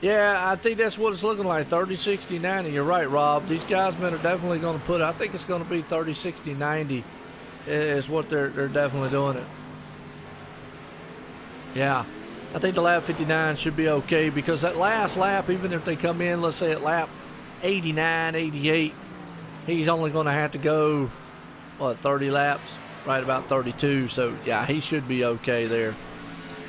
Yeah, I think that's what it's looking like, 30, 60, 90. You're right, Rob. These guys, man, are definitely going to put it. I think it's going to be 30, 60, 90 is what they're definitely doing it. Yeah. I think the lap 59 should be okay because that last lap, even if they come in, let's say at lap 89, 88, he's only going to have to go, what, 30 laps? Right about 32. So, yeah, he should be okay there.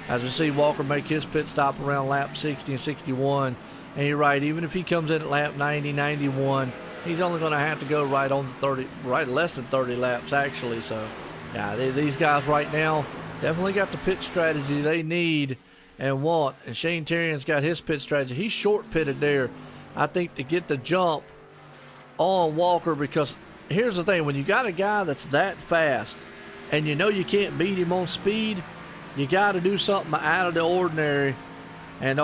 As we see Walker make his pit stop around lap 60 and 61. And you're right, even if he comes in at lap 90, 91, he's only going to have to go right on the 30, right less than 30 laps, actually. So, Yeah, these guys right now definitely got the pit strategy they need and want. And Shane Terrian's got his pit strategy. He's short pitted there, I think, to get the jump on Walker, because here's the thing. When you got a guy that's that fast and you know you can't beat him on speed, you got to do something out of the ordinary. And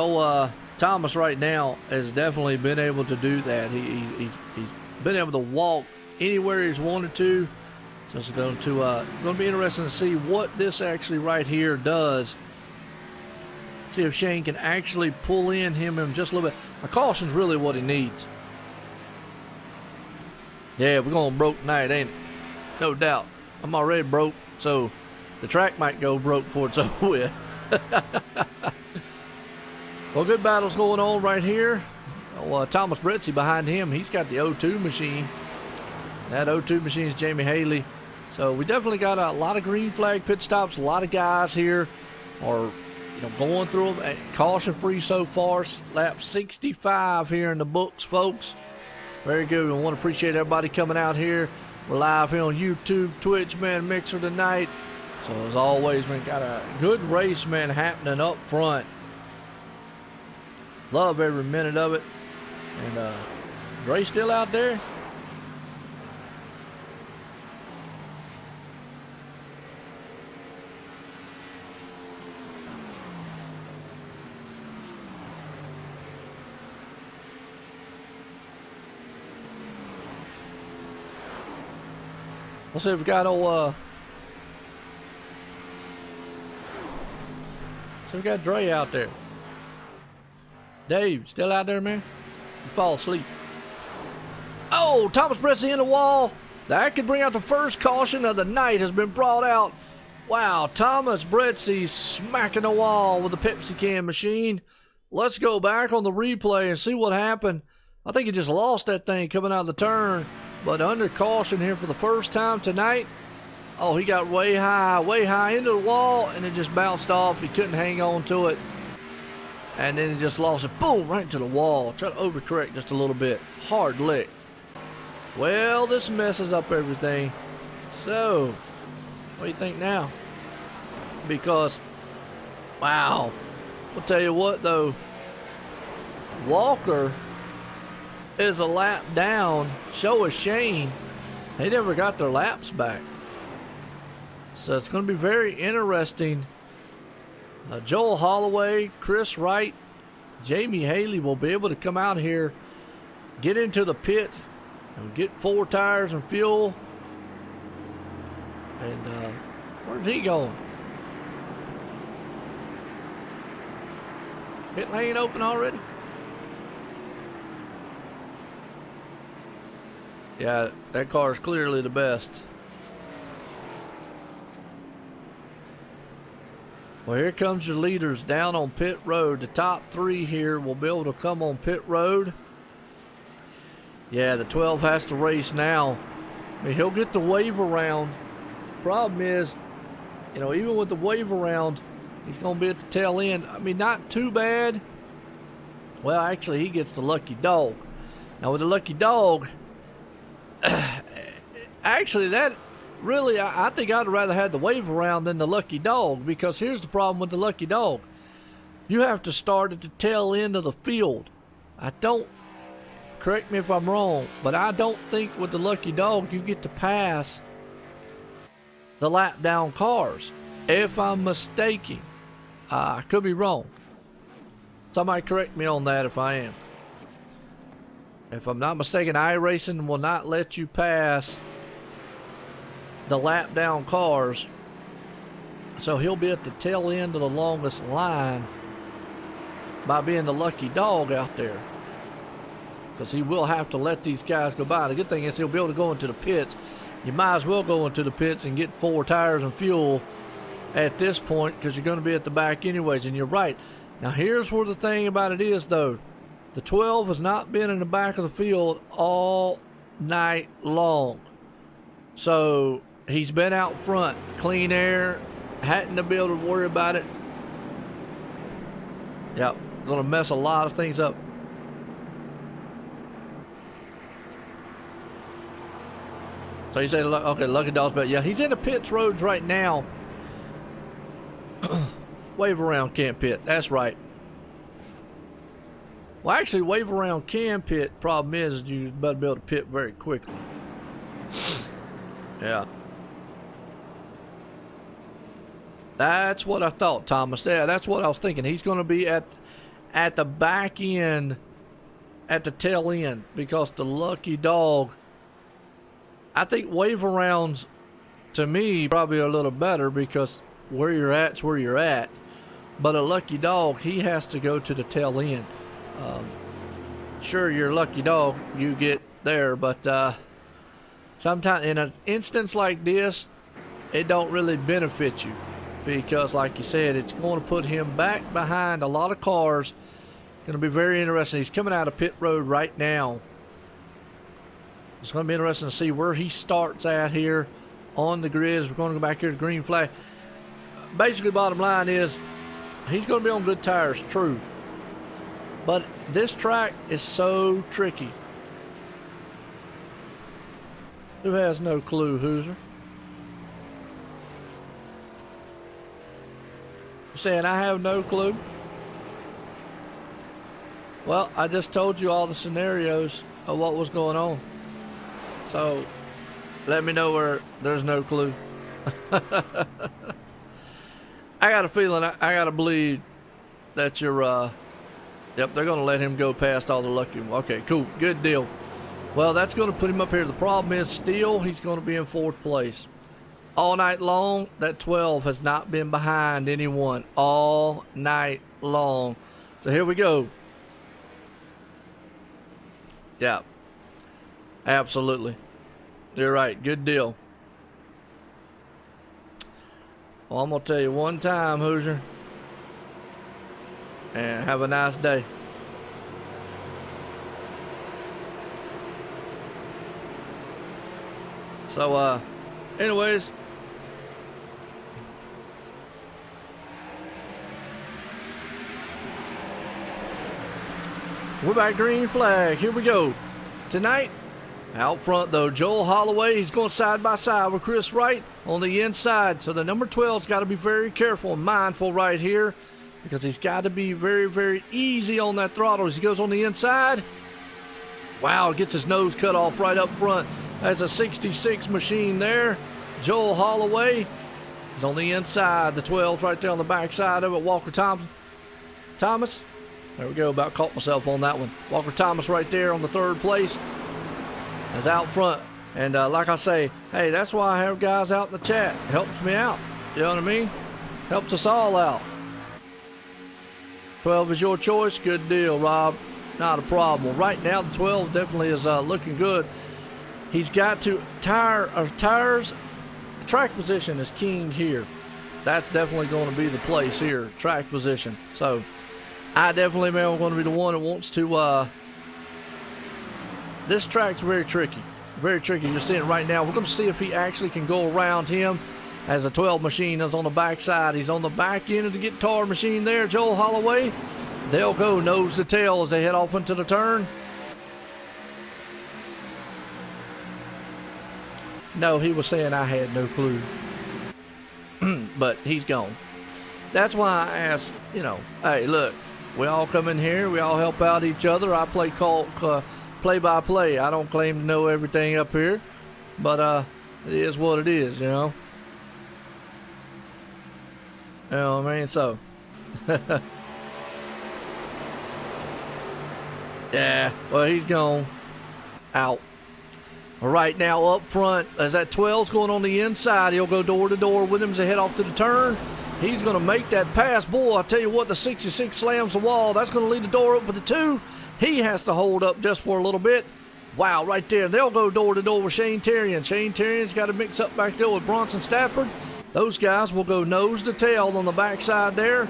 Thomas right now has definitely been able to do that. He's been able to walk anywhere he's wanted to. So it's going to be interesting to see what this actually right here does. See if Shane can actually pull in him just a little bit. A caution's really what he needs. Yeah, we're going broke tonight, ain't it? No doubt. I'm already broke, so the track might go broke before it's over with. Well, good battles going on right here. Thomas Bretzi behind him. He's got the O2 machine. That O2 machine is Jamie Haley. So we definitely got a lot of green flag pit stops. A lot of guys here are going through them. Caution free so far. Lap 65 here in the books, folks. Very good. We want to appreciate everybody coming out here. We're live here on YouTube, Twitch, man, Mixer tonight. So as always, man, got a good race, man, happening up front. Love every minute of it. And Dre's still out there. Let's see if we got we got Dre out there. Dave, still out there, man? You fall asleep. Oh, Thomas Bretzi in the wall. That could bring out the first caution of the night has been brought out. Wow, Thomas Bretzi smacking the wall with a Pepsi can machine. Let's go back on the replay and see what happened. I think he just lost that thing coming out of the turn. But under caution here for the first time tonight. Oh, he got way high into the wall, and it just bounced off. He couldn't hang on to it. And then he just lost it. Boom, right into the wall. Try to overcorrect just a little bit. Hard lick. Well, this messes up everything. So, what do you think now? Because, wow. I'll tell you what, though. Walker is a lap down. So is Shane. They never got their laps back. So it's going to be very interesting. Joel Holloway, Chris Wright, Jamie Haley will be able to come out here, get into the pits, and get 4 tires and fuel. And where's he going? Pit lane open already? Yeah, that car is clearly the best. Well, here comes your leaders down on pit road. The top 3 here will be able to come on pit road. Yeah, the 12 has to race now. I mean, he'll get the wave around. Problem is, even with the wave around, he's going to be at the tail end. I mean, not too bad. Well, actually, he gets the lucky dog. Now, with the lucky dog, actually, that really, I think I'd rather have the wave around than the lucky dog, because here's the problem with the lucky dog. You have to start at the tail end of the field. Correct me if I'm wrong, but I don't think with the lucky dog you get to pass the lap down cars. If I'm mistaken, I could be wrong. Somebody correct me on that if I am. If I'm not mistaken, iRacing will not let you pass the lap down cars. So he'll be at the tail end of the longest line by being the lucky dog out there. Because he will have to let these guys go by. The good thing is he'll be able to go into the pits. You might as well go into the pits and get 4 tires and fuel at this point, because you're going to be at the back anyways. And you're right. Now here's where the thing about it is, though. The 12 has not been in the back of the field all night long. So he's been out front, clean air, hadn't to be able to worry about it. Yep, going to mess a lot of things up. So you say, okay, Lucky Dog's back. Yeah, he's in the pits roads right now. Wave around can't pit. That's right. Well, actually, wave around can pit. Problem is you better be able to pit very quickly. Yeah. That's what I thought, Thomas. Yeah, that's what I was thinking. He's going to be at the back end, at the tail end, because the Lucky Dog, I think wave arounds, to me, probably a little better because where you're at's where you're at. But a Lucky Dog, he has to go to the tail end. Sure, you're a Lucky Dog, you get there, but sometimes in an instance like this, it don't really benefit you because, like you said, it's going to put him back behind a lot of cars. Going to be very interesting. He's coming out of pit road right now. It's going to be interesting to see where he starts at here on the grids. We're going to go back here to green flag. Basically, bottom line is he's going to be on good tires, true. But this track is so tricky. Who has no clue, Hoosier? You're saying I have no clue? Well, I just told you all the scenarios of what was going on. So, let me know where there's no clue. I got a feeling, I got to believe that you're, yep, they're going to let him go past all the lucky ones. Okay, cool. Good deal. Well, that's going to put him up here. The problem is still he's going to be in 4th place. All night long, that 12 has not been behind anyone. All night long. So here we go. Yeah. Absolutely. You're right. Good deal. Well, I'm going to tell you one time, Hoosier. And have a nice day. So, anyways. We're back green flag. Here we go. Tonight, out front though, Joel Holloway, he's going side by side with Chris Wright on the inside. So the number 12's got to be very careful and mindful right here because he's got to be very, very easy on that throttle as he goes on the inside. Wow, gets his nose cut off right up front. That's a 66 machine there. Joel Holloway is on the inside. The 12's right there on the back side of it. Walker Thomas. There we go. About caught myself on that one. Walker Thomas right there on the 3rd place. Is out front. And like I say, hey, that's why I have guys out in the chat. It helps me out. You know what I mean? Helps us all out. 12 is your choice. Good deal, Rob. Not a problem. Right now, the 12 definitely is looking good. He's got to tires. Track position is king here. That's definitely going to be the place here. Track position. So I definitely am going to be the one that wants to. This track's very tricky. Very tricky. You're seeing it right now. We're going to see if he actually can go around him as a 12 machine is on the back side. He's on the back end of the guitar machine there, Joel Holloway. They'll go nose to tail as they head off into the turn. No, he was saying I had no clue. But he's gone. That's why I asked, you know, hey, look, we all come in here. We all help out each other. I play play-by-play. I don't claim to know everything up here. But it is what it is, you know. You know what I mean? So. Yeah, well, he's gone. Out. Right now up front, as that 12's going on the inside, he'll go door to door with him as they head off to the turn. He's going to make that pass. Boy, I tell you what, the 66 slams the wall. That's going to leave the door open for the 2. He has to hold up just for a little bit. Wow, right there. They'll go door to door with Shane Terrian. Shane Terrian's got to mix up back there with Bronson Stafford. Those guys will go nose to tail on the backside there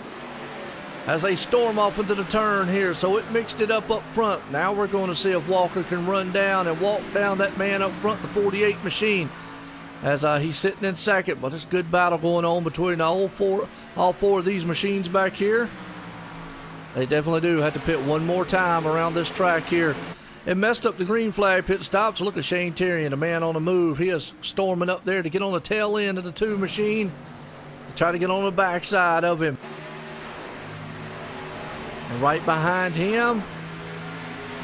as they storm off into the turn here. So it mixed it up front. Now we're going to see if Walker can run down and walk down that man up front, the 48 machine, as he's sitting in second. But it's a good battle going on between all four of these machines back here. They definitely do have to pit one more time around this track here It messed up the green flag pit stops. Look at Shane Terrian, a man on the move. He is storming up there to get on the tail end of the 2 machine to try to get on the backside of him. And right behind him,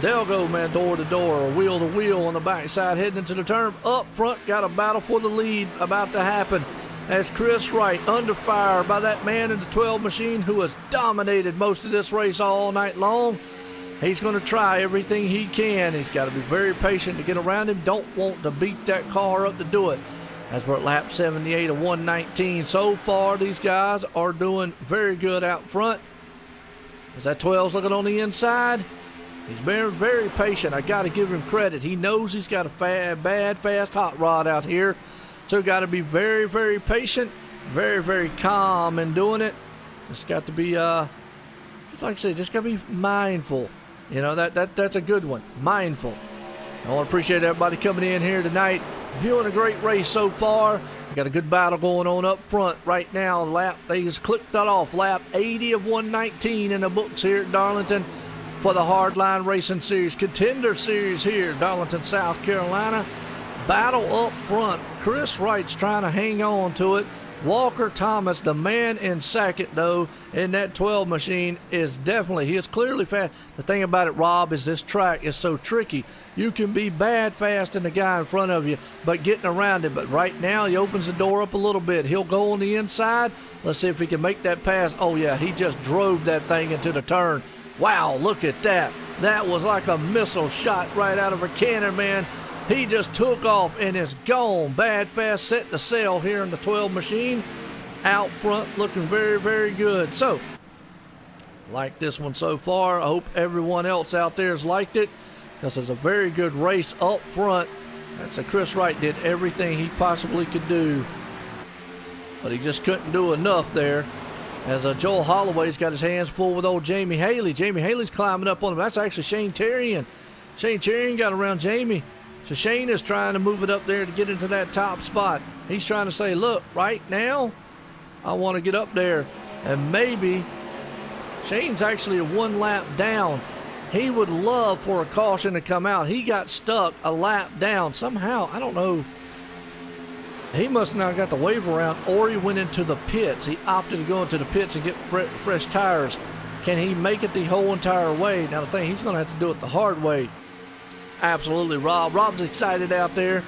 they'll go, man, door to door or wheel to wheel on the backside heading into the turn. Up front, got a battle for the lead about to happen as Chris Wright under fire by that man in the 12 machine who has dominated most of this race all night long. He's going to try everything he can. He's got to be very patient to get around him. Don't want to beat that car up to do it. As we're at lap 78 of 119. So far, these guys are doing very good out front. As that 12's looking on the inside, he's been very patient. I got to give him credit. He knows he's got a bad, fast hot rod out here. So got to be very, very patient, very, very calm in doing it. Just got to be, just like I said, just got to be mindful. You know, that's a good one. Mindful. I want to appreciate everybody coming in here tonight, viewing a great race so far. We got a good battle going on up front right now. They just clicked that off. Lap 80 of 119 in the books here at Darlington for the Hardline Racing Series, Contender Series here, Darlington, South Carolina. Battle up front. Chris Wright's trying to hang on to it. Walker Thomas, the man in second, though, in that 12 machine, is definitely, he is clearly fast. The thing about it, Rob, is this track is so tricky. You can be bad fast in the guy in front of you, but getting around it. But right now, he opens the door up a little bit. He'll go on the inside. Let's see if he can make that pass. Oh, yeah, he just drove that thing into the turn. Wow, look at that. That was like a missile shot right out of a cannon, man. He just took off and is gone. Bad fast set to sail here in the 12 machine. Out front looking very, very good. So, like this one so far. I hope everyone else out there has liked it, because it's a very good race up front. That's a Chris Wright did everything he possibly could do, but he just couldn't do enough there. As Joel Holloway's got his hands full with old Jamie Haley. Jamie Haley's climbing up on him. That's actually Shane Terrian. Shane Terrian got around Jamie. So Shane is trying to move it up there to get into that top spot. He's trying to say, look, right now, I want to get up there. And maybe Shane's actually 1 lap down. He would love for a caution to come out. He got stuck a lap down. Somehow, I don't know. He must have not got the wave around, or he went into the pits. He opted to go into the pits and get fresh tires. Can he make it the whole entire way? Now, the thing, he's going to have to do it the hard way. Absolutely, Rob. Rob's excited out there.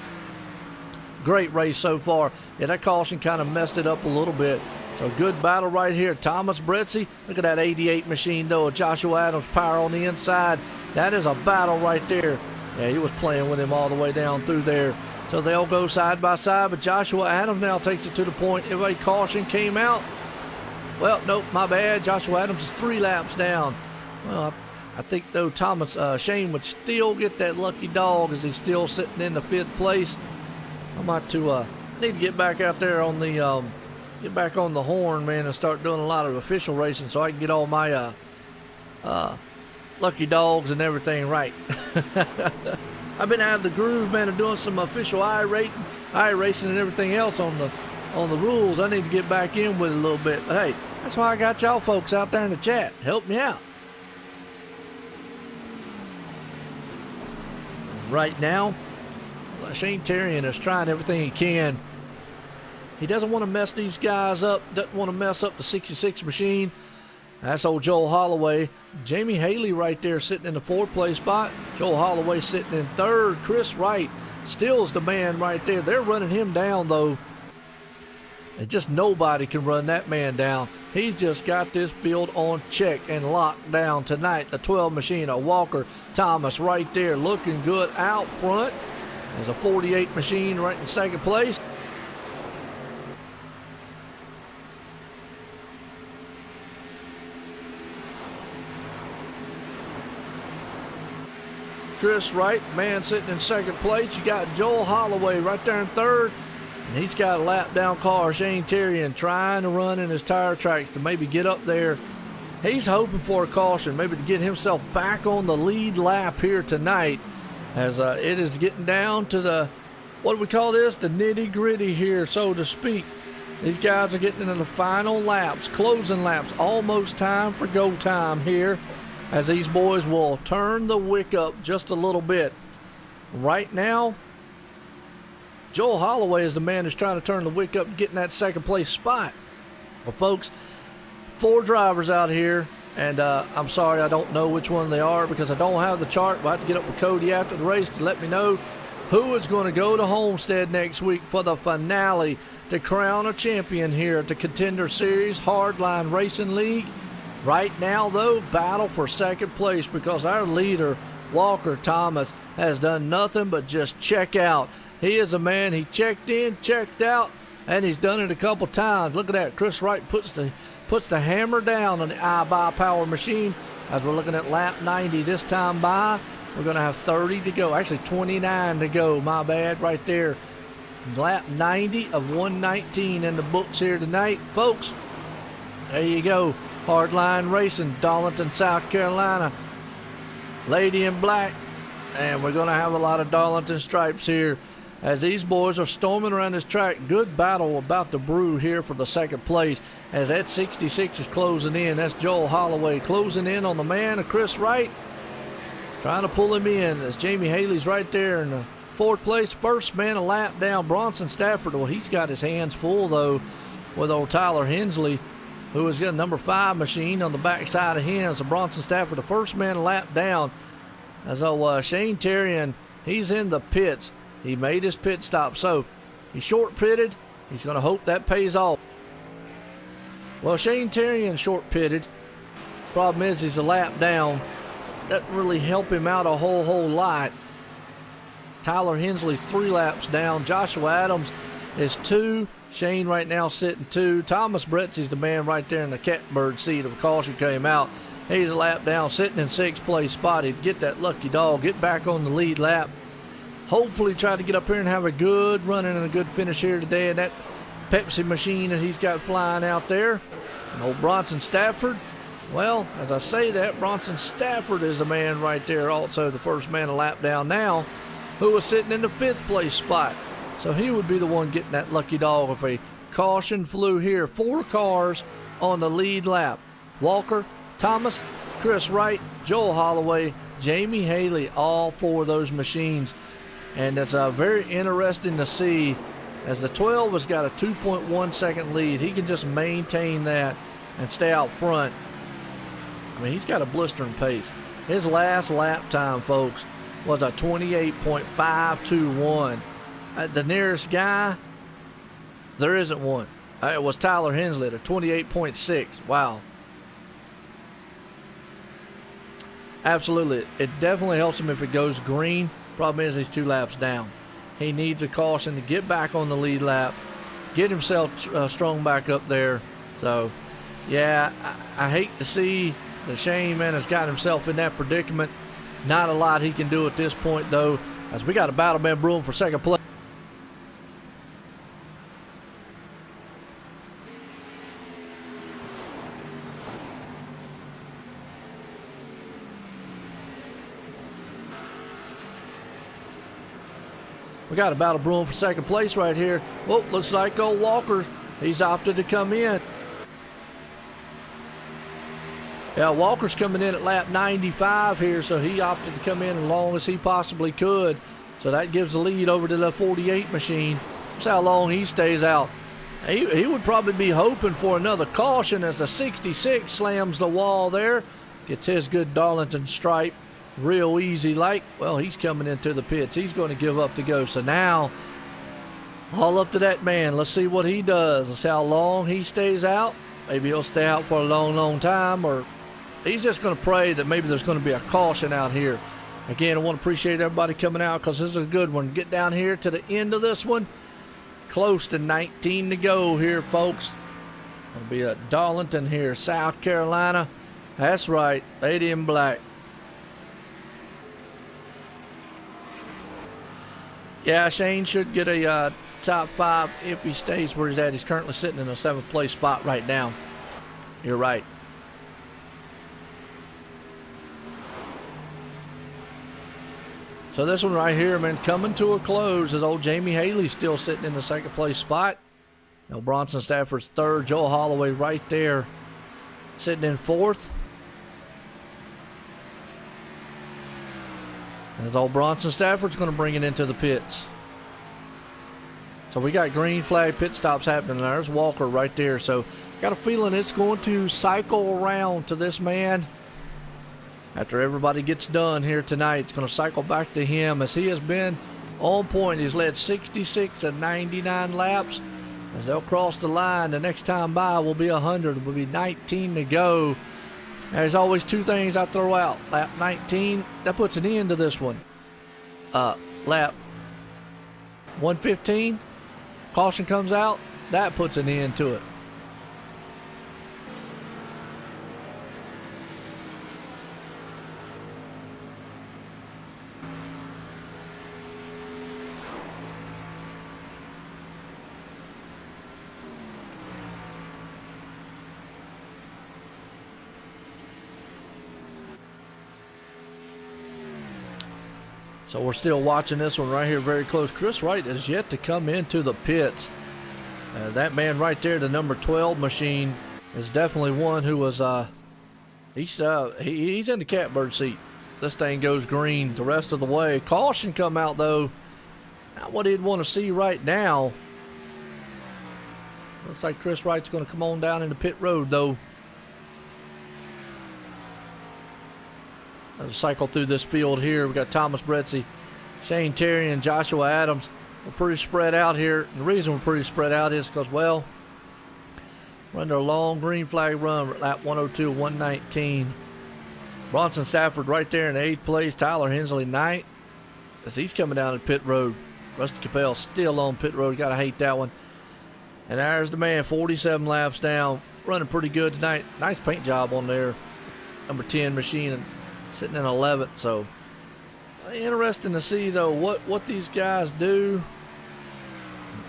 Great race so far. Yeah, that caution kind of messed it up a little bit. So good battle right here. Thomas Bretzi. Look at that 88 machine, though. Joshua Adams power on the inside. That is a battle right there. Yeah, he was playing with him all the way down through there. So they'll go side by side, but Joshua Adams now takes it to the point. If a caution came out, well, nope, my bad. Joshua Adams is 3 laps down. Well, I think, though, Shane would still get that lucky dog, as he's still sitting in the 5th place. I might need to get back out there on the, get back on the horn, man, and start doing a lot of official racing so I can get all my lucky dogs and everything right. I've been out of the groove, man, of doing some official iracing and everything else on the rules. I need to get back in with it a little bit. But hey, that's why I got y'all folks out there in the chat. Help me out. Right now, Shane Terrian is trying everything he can. He doesn't want to mess these guys up, doesn't want to mess up the 66 machine. That's old Joel Holloway. Jamie Haley right there sitting in the 4th place spot. Joel Holloway sitting in 3rd. Chris Wright still is the man right there. They're running him down, though. And just nobody can run that man down. He's just got this field on check and locked down tonight. The 12 machine of Walker Thomas right there looking good out front. There's a 48 machine right in 2nd place. Chris Wright, man, sitting in 2nd place. You got Joel Holloway right there in 3rd. And he's got a lap down car, Shane Terrian, trying to run in his tire tracks to maybe get up there. He's hoping for a caution, maybe to get himself back on the lead lap here tonight, as it is getting down to the, what do we call this? The nitty gritty here, so to speak. These guys are getting into the final laps, closing laps, almost time for go time here. as these boys will turn the wick up just a little bit. Right now, Joel Holloway is the man who's trying to turn the wick up, getting that second place spot. Well, folks, 4 drivers out here, and I'm sorry I don't know which one they are because I don't have the chart. We'll have to get up with Cody after the race to let me know who is going to go to Homestead next week for the finale to crown a champion here at the Contender Series Hardline Racing League. Right now, though, battle for second place because our leader, Walker Thomas, has done nothing but just check out. He is a man, he checked in, checked out, and he's done it a couple times. Look at that. Chris Wright puts the hammer down on the iBuyPower machine as we're looking at lap 90 this time by. We're going to have 30 to go. Actually, 29 to go. My bad right there. Lap 90 of 119 in the books here tonight. Folks, there you go. Hardline Racing, Darlington, South Carolina. Lady in black. And we're going to have a lot of Darlington stripes here as these boys are storming around this track. Good battle about to brew here for the second place as that 66 is closing in. That's Joel Holloway closing in on the man of Chris Wright, trying to pull him in as Jamie Haley's right there in the 4th place. First man a lap down, Bronson Stafford. Well, he's got his hands full, though, with old Tyler Hensley, who has got a number 5 machine on the backside of him. So Bronson Stafford, the first man a lap down. As Shane Terrian, he's in the pits. He made his pit stop, so he's short pitted. He's going to hope that pays off. Well, Shane Terrian short pitted. Problem is he's a lap down. Doesn't really help him out a whole lot. Tyler Hensley's 3 laps down. Joshua Adams is 2. Shane right now sitting 2. Thomas Bretzy's the man right there in the catbird seat of caution came out. He's a lap down, sitting in 6th place spot. He'd get that lucky dog, get back on the lead lap. Hopefully try to get up here and have a good run and a good finish here today in that Pepsi machine that he's got flying out there. And old Bronson Stafford, well, as I say that, Bronson Stafford is the man right there, also the first man a lap down now, who was sitting in the 5th place spot. So he would be the one getting that lucky dog if a caution flew here. 4 cars on the lead lap. Walker, Thomas, Chris Wright, Joel Holloway, Jamie Haley, all 4 of those machines. And it's very interesting to see as the 12 has got a 2.1 second lead. He can just maintain that and stay out front. I mean, he's got a blistering pace. His last lap time, folks, was a 28.521. The nearest guy, there isn't one. It was Tyler Hensley at a 28.6. Wow. Absolutely. It definitely helps him if it goes green. Problem is he's 2 laps down. He needs a caution to get back on the lead lap, get himself strung back up there. So, yeah, I hate to see the Shane man has got himself in that predicament. Not a lot he can do at this point, though, as we got a battle man brewing for second place. We got a battle brewing for second place right here. Well, looks like old Walker, he's opted to come in. Yeah, Walker's coming in at lap 95 here, so he opted to come in as long as he possibly could. So that gives the lead over to the 48 machine. That's how long he stays out. He would probably be hoping for another caution as the 66 slams the wall there. Gets his good Darlington stripe. Real easy like. Well, he's coming into the pits. He's going to give up the go. So now, all up to that man. Let's see what he does. Let's see how long he stays out. Maybe he'll stay out for a long time, or he's just going to pray that maybe there's going to be a caution out here. Again, I want to appreciate everybody coming out because this is a good one. Get down here to the end of this one. Close to 19 to go here, folks. It'll be at Darlington here, South Carolina. That's right, lady in black. Yeah, Shane should get a top 5 if he stays where he's at. He's currently sitting in a 7th place spot right now. You're right. So this one right here, man, coming to a close as old Jamie Haley's still sitting in the 2nd place spot. Now Bronson Stafford's 3rd. Joel Holloway right there sitting in 4th. As old Bronson Stafford's going to bring it into the pits. So we got green flag pit stops happening. There's Walker right there. So got a feeling it's going to cycle around to this man. After everybody gets done here tonight, it's going to cycle back to him as he has been on point. He's led 66 and 99 laps. As they'll cross the line, the next time by will be 100. Will be 19 to go. There's always two things I throw out. Lap 19, that puts an end to this one. Lap 115, caution comes out, that puts an end to it. So we're still watching this one right here very close. Chris Wright has yet to come into the pits. That man right there, the number 12 machine, is definitely one who was, he's in the catbird seat. This thing goes green the rest of the way. Caution come out though. Not what he'd want to see right now. Looks like Chris Wright's going to come on down into pit road though. Let's cycle through this field here. We got Thomas Bretzi, Shane Terry, and Joshua Adams. We're pretty spread out here. And the reason we're pretty spread out is because, well, we're under a long green flag run at lap 102, 119. Bronson Stafford right there in 8th place. Tyler Hensley 9th as he's coming down at pit road. Rusty Capel still on pit road. Gotta hate that one. And there's the man, 47 laps down. Running pretty good tonight. Nice paint job on there. Number 10 machine. And sitting in 11th, so interesting to see though what these guys do.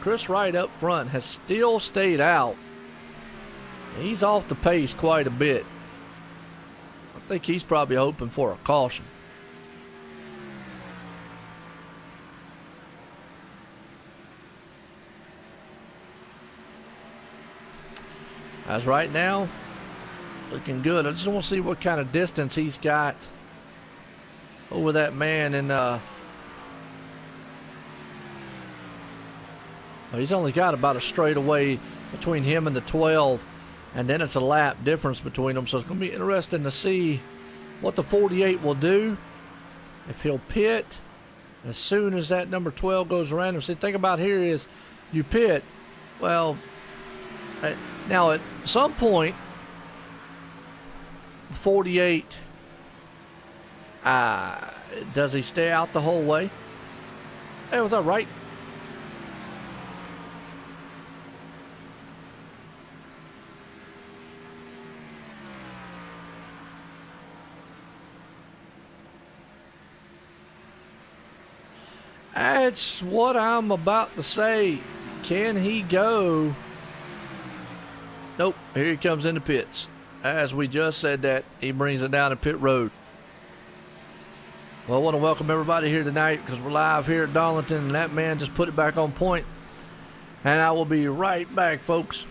Chris Wright up front has still stayed out. He's off the pace quite a bit. I think he's probably hoping for a caution. As right now, looking good. I just want to see what kind of distance he's got over that man. And he's only got about a straightaway between him and the 12. And then it's a lap difference between them. So it's going to be interesting to see what the 48 will do. If he'll pit as soon as that number 12 goes around him. See, the thing about here is you pit. Well, now at some point, 48, does he stay out the whole way? Hey, was that right? That's what I'm about to say. Can he go? Nope, here he comes in the pits. As we just said that, he brings it down to pit road. Well, I want to welcome everybody here tonight because we're live here at Darlington, and that man just put it back on point. And I will be right back, folks.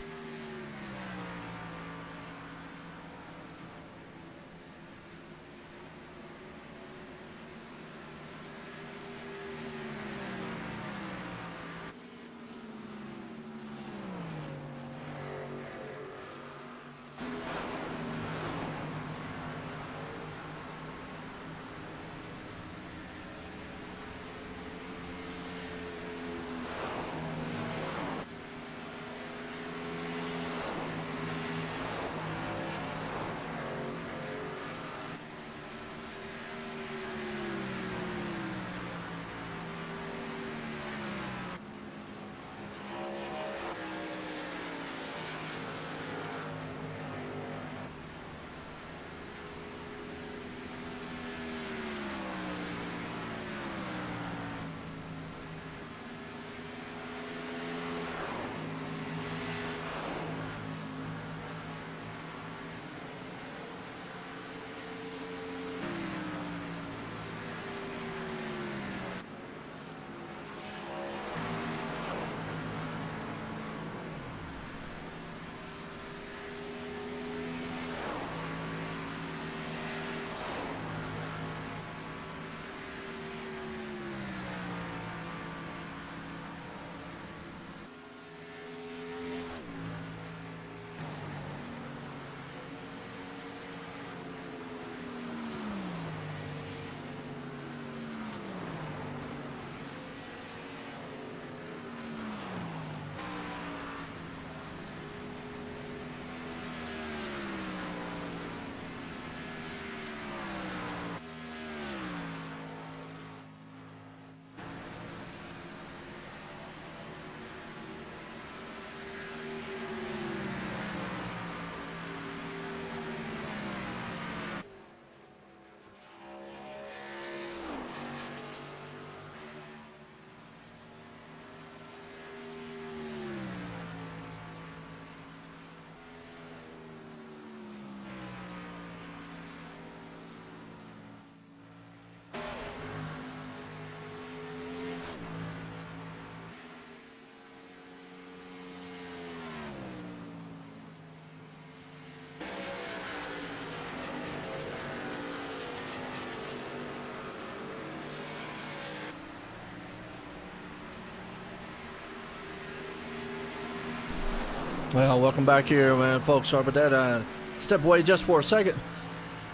Well, welcome back here, man, folks. Sorry about that. Step away just for a second.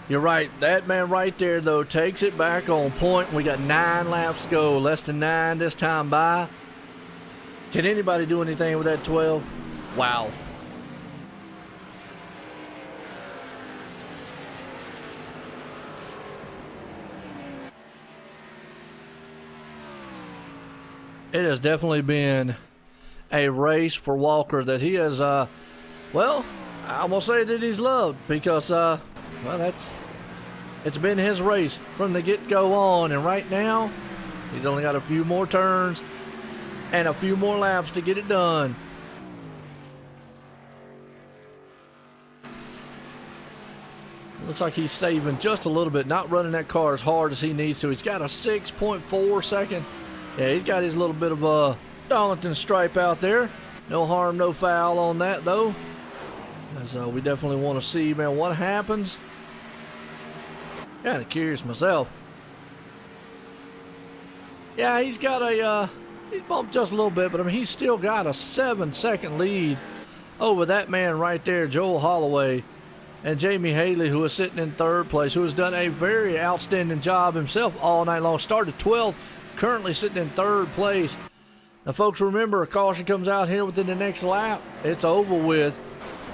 You're right. That man right there, though, takes it back on point. We got 9 laps to go. Less than 9 this time by. Can anybody do anything with that 12? Wow. It has definitely been a race for Walker that he has, well, I'm going to say that he's loved because, well, it's been his race from the get-go on. And right now, he's only got a few more turns and a few more laps to get it done. Looks like he's saving just a little bit, not running that car as hard as he needs to. He's got a 6.4 second. Yeah, he's got his little bit of a Darlington stripe out there. No harm, no foul on that, though. As we definitely want to see, man, what happens. Kind of curious myself. Yeah, he's got a, he's bumped just a little bit, but I mean, he's still got a 7-second lead over that man right there, Joel Holloway. And Jamie Haley, who is sitting in 3rd place, who has done a very outstanding job himself all night long. Started 12th, currently sitting in 3rd place. Now, folks, remember, a caution comes out here within the next lap. It's over with.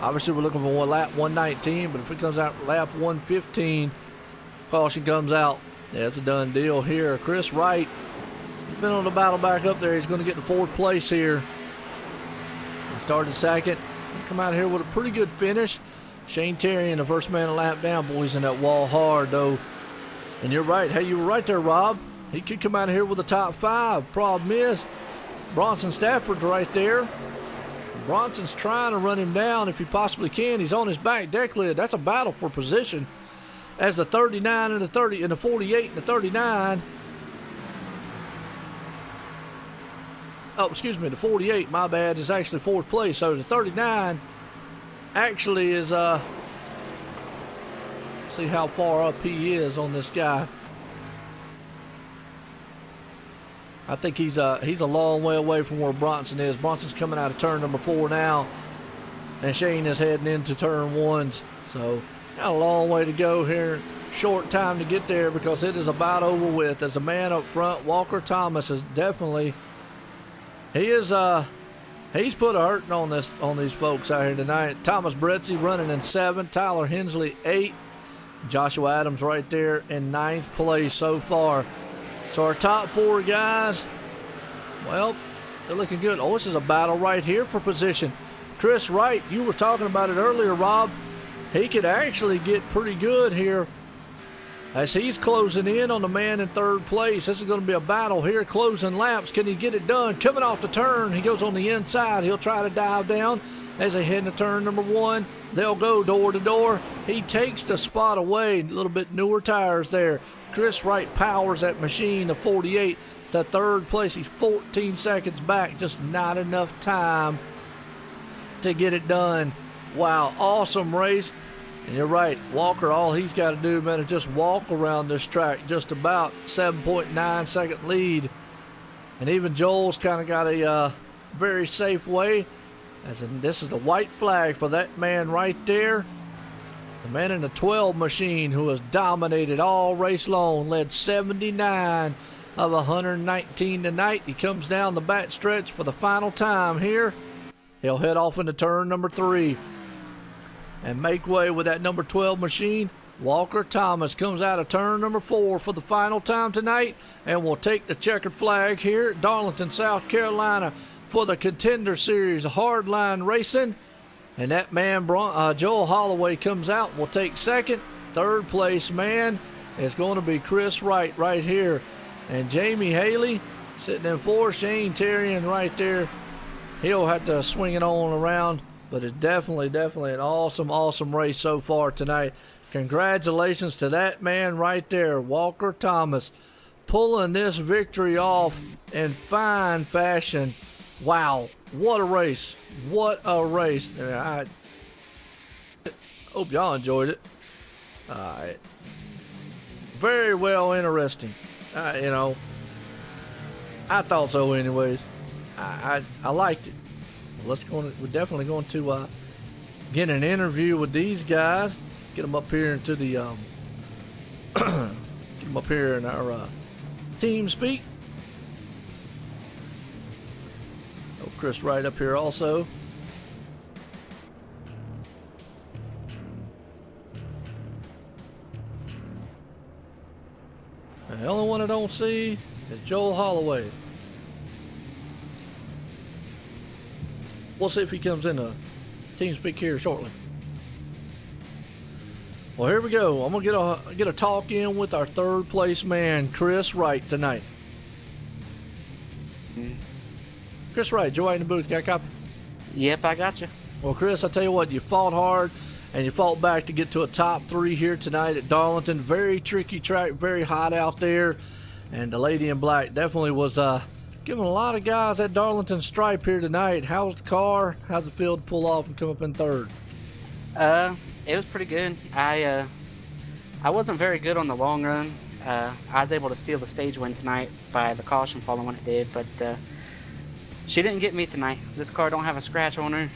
Obviously, we're looking for lap 119, but if it comes out lap 115, caution comes out. Yeah, it's a done deal here. Chris Wright, he's been on the battle back up there. He's going to get to 4th place here. He started 2nd. Come out here with a pretty good finish. Shane Terry in the first man a lap down. Boys in that wall hard, though. And you're right. Hey, you were right there, Rob. He could come out of here with a top 5. Problem is, Bronson Stafford's right there. Bronson's trying to run him down if he possibly can. He's on his back deck lid. That's a battle for position. As the 39 and the 30 and the 48 and the 39. Oh, excuse me, the 48, my bad, is actually 4th place. So the 39 actually is, see how far up he is on this guy. I think he's a long way away from where Bronson is. Bronson's coming out of turn number 4 now, and Shane is heading into turn 1s. So got a long way to go here. Short time to get there because it is about over with. As a man up front, Walker Thomas is definitely, he's put a hurting on these folks out here tonight. Thomas Bretzi running in 7th, Tyler Hensley 8th, Joshua Adams right there in 9th place so far. So our top 4 guys, well, they're looking good. Oh, this is a battle right here for position. Chris Wright, you were talking about it earlier, Rob. He could actually get pretty good here as he's closing in on the man in 3rd place. This is going to be a battle here, closing laps. Can he get it done? Coming off the turn, he goes on the inside. He'll try to dive down as they head into turn number 1. They'll go door to door. He takes the spot away. A little bit newer tires there. Chris Wright powers that machine to 48 to 3rd place. He's 14 seconds back. Just not enough time to get it done. Wow, awesome race. And you're right, Walker, all he's got to do, man, is just walk around this track. Just about 7.9 second lead. And even Joel's kind of got a very safe way. As in, this is the white flag for that man right there. The man in the 12 machine who has dominated all race long, led 79 of 119 tonight. He comes down the back stretch for the final time here. He'll head off into turn number 3 and make way with that number 12 machine. Walker Thomas comes out of turn number 4 for the final time tonight and will take the checkered flag here at Darlington, South Carolina for the Contender Series Hardline Racing. And that man, Joel Holloway, comes out and will take 2nd. 3rd place man is going to be Chris Wright right here. And Jamie Haley sitting in 4th. Shane Terrian right there. He'll have to swing it on around. But it's definitely an awesome race so far tonight. Congratulations to that man right there, Walker Thomas, pulling this victory off in fine fashion. Wow, what a race. What a race. I hope y'all enjoyed it. Very well interesting. You know, I thought so anyways. I liked it. We're definitely going to get an interview with these guys. Get them up here into the get them up here in our team speak. Oh, Chris Wright up here also. The only one I don't see is Joel Holloway. We'll see if he comes in a team speak here shortly. Well, here we go. I'm gonna get a talk in with our third place man, Chris Wright, tonight. Chris Wright, Joe White in the booth. Got a copy? Yep, I got you. Well, Chris, I tell you what, you fought hard and you fought back to get to a top 3 here tonight at Darlington. Very tricky track, very hot out there, and the lady in black definitely was giving a lot of guys at Darlington stripe here tonight. How's the car? How's it feel to pull off and come up in third? It was pretty good. I wasn't very good on the long run. I was able to steal the stage win tonight by the caution falling when it did, but she didn't get me tonight. This car don't have a scratch on her.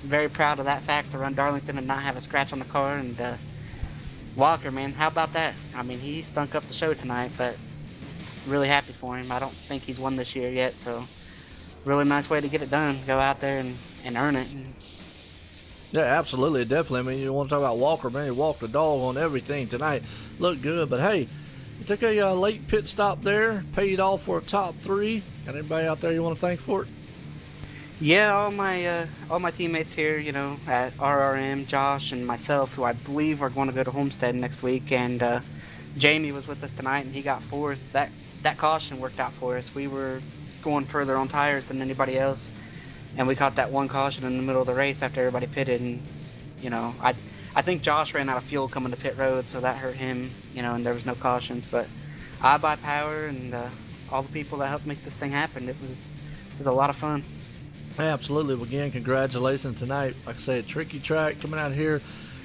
Very proud of that fact, to run Darlington and not have a scratch on the car. And Walker, man, how about that? I mean, he stunk up the show tonight, but really happy for him. I don't think he's won this year yet, so really nice way to get it done. Go out there and earn it. Yeah, absolutely, definitely. I mean, you want to talk about Walker, man, he walked the dog on everything tonight. Looked good, but hey, you took a late pit stop there, paid off for a top 3. Got anybody out there you want to thank for it? Yeah, all my teammates here, you know, at RRM, Josh and myself, who I believe are going to go to Homestead next week, and Jamie was with us tonight, and he got 4th. That caution worked out for us. We were going further on tires than anybody else, and we caught that one caution in the middle of the race after everybody pitted, and you know, I think Josh ran out of fuel coming to pit road, so that hurt him, you know, and there was no cautions. But I buy power and all the people that helped make this thing happen. It was a lot of fun. Absolutely. Well, again, congratulations tonight. Like I said, tricky track coming out here,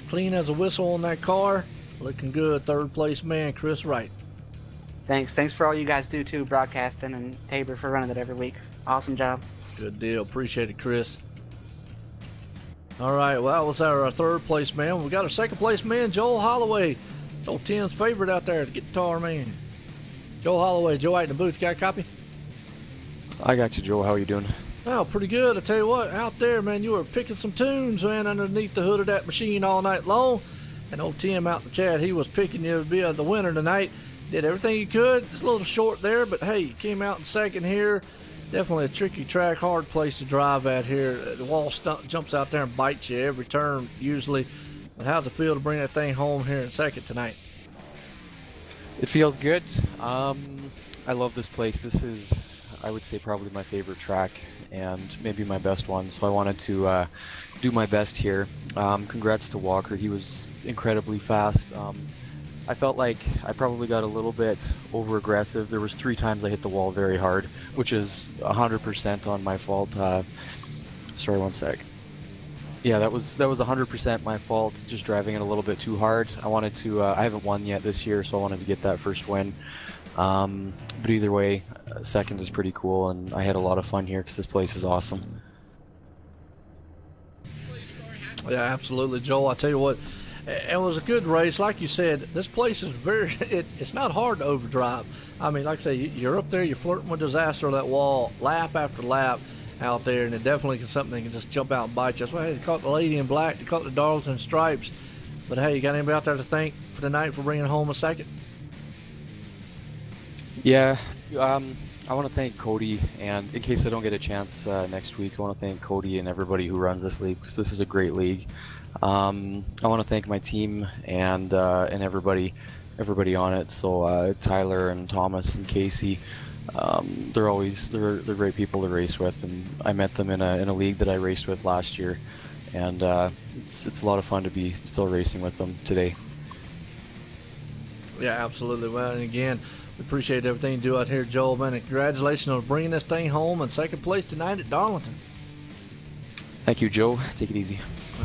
clean as a whistle on that car. Looking good. Third place man, Chris Wright. Thanks for all you guys do too, broadcasting, and Tabor for running it every week. Awesome job. Good deal. Appreciate it, Chris. All right, well, that was our third place man. We got our second place man, Joel Holloway. It's old Tim's favorite out there, the guitar man. Joel Holloway, Joe White in the booth. Got a copy? I got you, Joel. How are you doing? Oh, pretty good. I tell you what, out there, man, you were picking some tunes, man, underneath the hood of that machine all night long. And old Tim out in the chat, he was picking you to be the winner tonight. Did everything you could. It's a little short there, but hey, you came out in second here. Definitely a tricky track, hard place to drive at here. The wall jumps out there and bites you every turn, usually. But how's it feel to bring that thing home here in second tonight? It feels good. I love this place. This is, I would say, probably my favorite track and maybe my best one. So I wanted to do my best here. Congrats to Walker. He was incredibly fast. I felt like I probably got a little bit over aggressive. There was 3 times I hit the wall very hard, which is 100% on my fault. Sorry, one sec. Yeah, that was 100% my fault, just driving it a little bit too hard. I wanted to, I haven't won yet this year, so I wanted to get that first win. But either way, second is pretty cool, and I had a lot of fun here because this place is awesome. Yeah, absolutely, Joel. I tell you what, it was a good race. Like you said, this place is very, it's not hard to overdrive. I mean, like I say, you're up there, you're flirting with disaster on that wall, lap after lap out there, and it definitely is something that can just jump out and bite you. That's why they caught the lady in black, they caught the Darlington stripes. But hey, you got anybody out there to thank for the night for bringing home a second? Yeah, I want to thank Cody, and in case I don't get a chance next week, I want to thank Cody and everybody who runs this league, because this is a great league. I want to thank my team and everybody on it. So Tyler and Thomas and Casey, they're great people to race with, and I met them in a league that I raced with last year, and it's a lot of fun to be still racing with them today. Yeah, absolutely. Well, and again, we appreciate everything you do out here, Joel, man, and congratulations on bringing this thing home in second place tonight at Darlington. Thank you, Joe. Take it easy.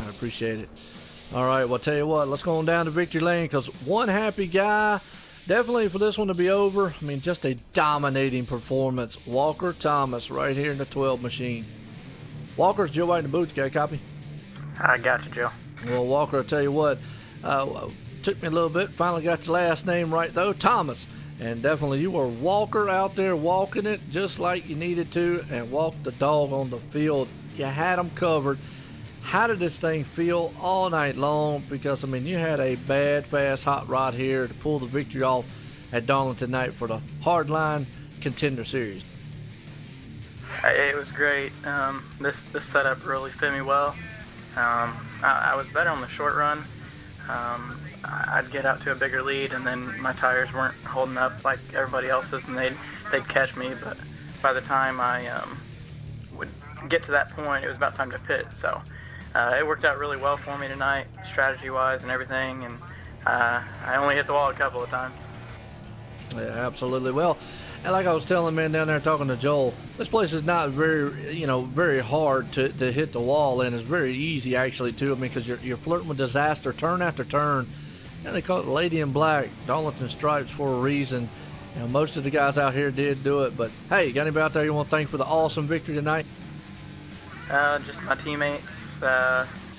I appreciate it. All right, well, I'll tell you what, let's go on down to victory lane, because one happy guy, definitely for this one to be over. I mean, just a dominating performance. Walker Thomas right here in the 12 machine. Walker's Joe White in the booth. Got a copy? I got you, Joe. Well, Walker, I'll tell you what, took me a little bit. Finally got your last name right, though, Thomas. And definitely you were Walker out there walking it just like you needed to and walked the dog on the field. You had them covered. How did this thing feel all night long? Because, I mean, you had a bad, fast, hot rod here to pull the victory off at Darlington tonight for the Hardline Contender Series. It was great. This setup really fit me well. I was better on the short run. I'd get out to a bigger lead, and then my tires weren't holding up like everybody else's, and they'd catch me. But by the time I would get to that point, it was about time to pit. So it worked out really well for me tonight, strategy-wise and everything. And I only hit the wall a couple of times. Yeah, absolutely. Well, and like I was telling the man down there talking to Joel, this place is not very hard to hit the wall, and it's very easy actually too. I mean, because you're flirting with disaster turn after turn, and they call it Lady in Black, Darlington Stripes for a reason. You know, most of the guys out here did do it, but hey, you got anybody out there you want to thank for the awesome victory tonight? Just my teammates,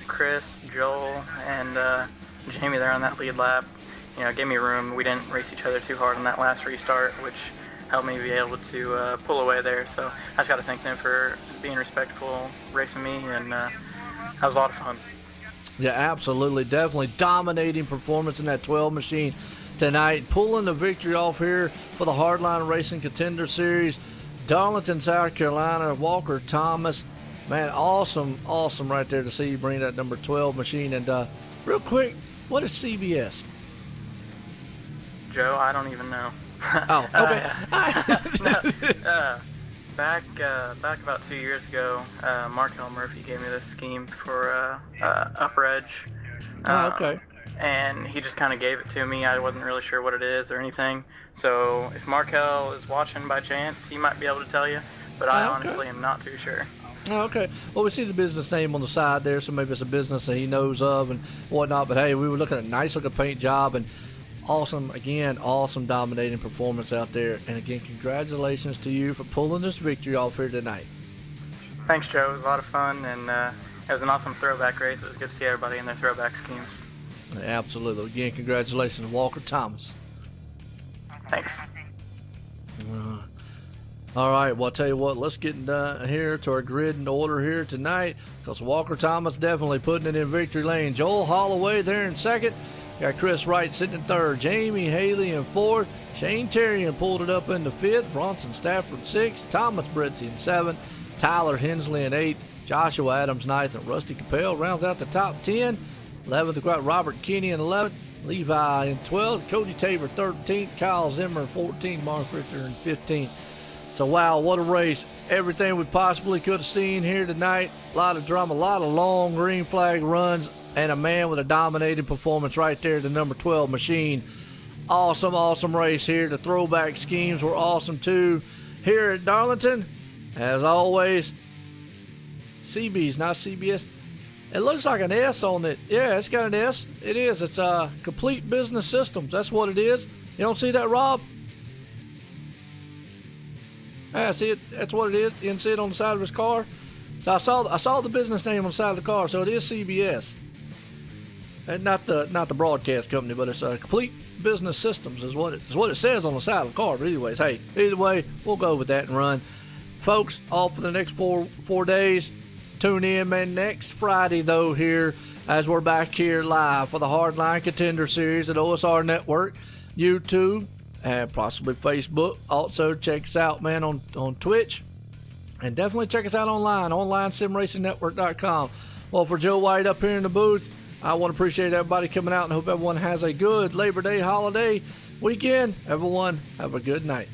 Chris, Joel, and Jamie there on that lead lap. You know, gave me room. We didn't race each other too hard on that last restart, which helped me be able to pull away there. So I just got to thank them for being respectful, racing me, and that was a lot of fun. Yeah, absolutely. Definitely dominating performance in that 12 machine tonight. Pulling the victory off here for the Hardline Racing Contender Series. Darlington, South Carolina, Walker Thomas. Man, awesome right there to see you bring that number 12 machine. And real quick, what is CBS? Joe, I don't even know. Oh, okay. Back about 2 years ago, Markel Murphy gave me this scheme for Upper Edge. Okay. And he just kind of gave it to me. I wasn't really sure what it is or anything. So if Markel is watching by chance, he might be able to tell you. But I honestly am not too sure. Oh, okay. Well, we see the business name on the side there, so maybe it's a business that he knows of and whatnot. But hey, we were looking at a nice looking paint job and awesome dominating performance out there. And again, congratulations to you for pulling this victory off here tonight. Thanks, Joe. It was a lot of fun, and it was an awesome throwback race. It was good to see everybody in their throwback schemes. Absolutely. Again, congratulations, Walker Thomas. Thanks. All right, well, I'll tell you what, let's get here to our grid and order here tonight, because Walker Thomas definitely putting it in victory lane. Joel Holloway there in second. Got Chris Wright sitting in third. Jamie Haley in fourth. Shane Terrian pulled it up into fifth. Bronson Stafford sixth. Thomas Britzy in seventh. Tyler Hensley in eighth. Joshua Adams ninth. And Rusty Capel rounds out the top 10. 11th, we've got Robert Kinney in 11th. Levi in 12th. Cody Tabor 13th. Kyle Zimmer in 14th. Mark Richter in 15th. So, wow, what a race. Everything we possibly could have seen here tonight. A lot of drama, a lot of long green flag runs, and a man with a dominating performance right there, the number 12 machine. Awesome race here. The throwback schemes were awesome, too. Here at Darlington, as always, CB's, not CBS. It looks like an S on it. Yeah, it's got an S. It is. It's Complete Business Systems. That's what it is. You don't see that, Rob? Yeah, see it. That's what it is. You didn't see it on the side of his car. So I saw the business name on the side of the car. So it is CBS, and not the broadcast company, but it's Complete Business Systems is what it says on the side of the car. But anyways, hey, either way, we'll go with that and run, folks. All for the next four days. Tune in, man. Next Friday though, here as we're back here live for the Hardline Contender Series at OSR Network, YouTube, and possibly Facebook. Also, check us out, man, on Twitch. And definitely check us out online simracingnetwork.com. Well, for Joe White up here in the booth, I want to appreciate everybody coming out and hope everyone has a good Labor Day holiday weekend. Everyone, have a good night.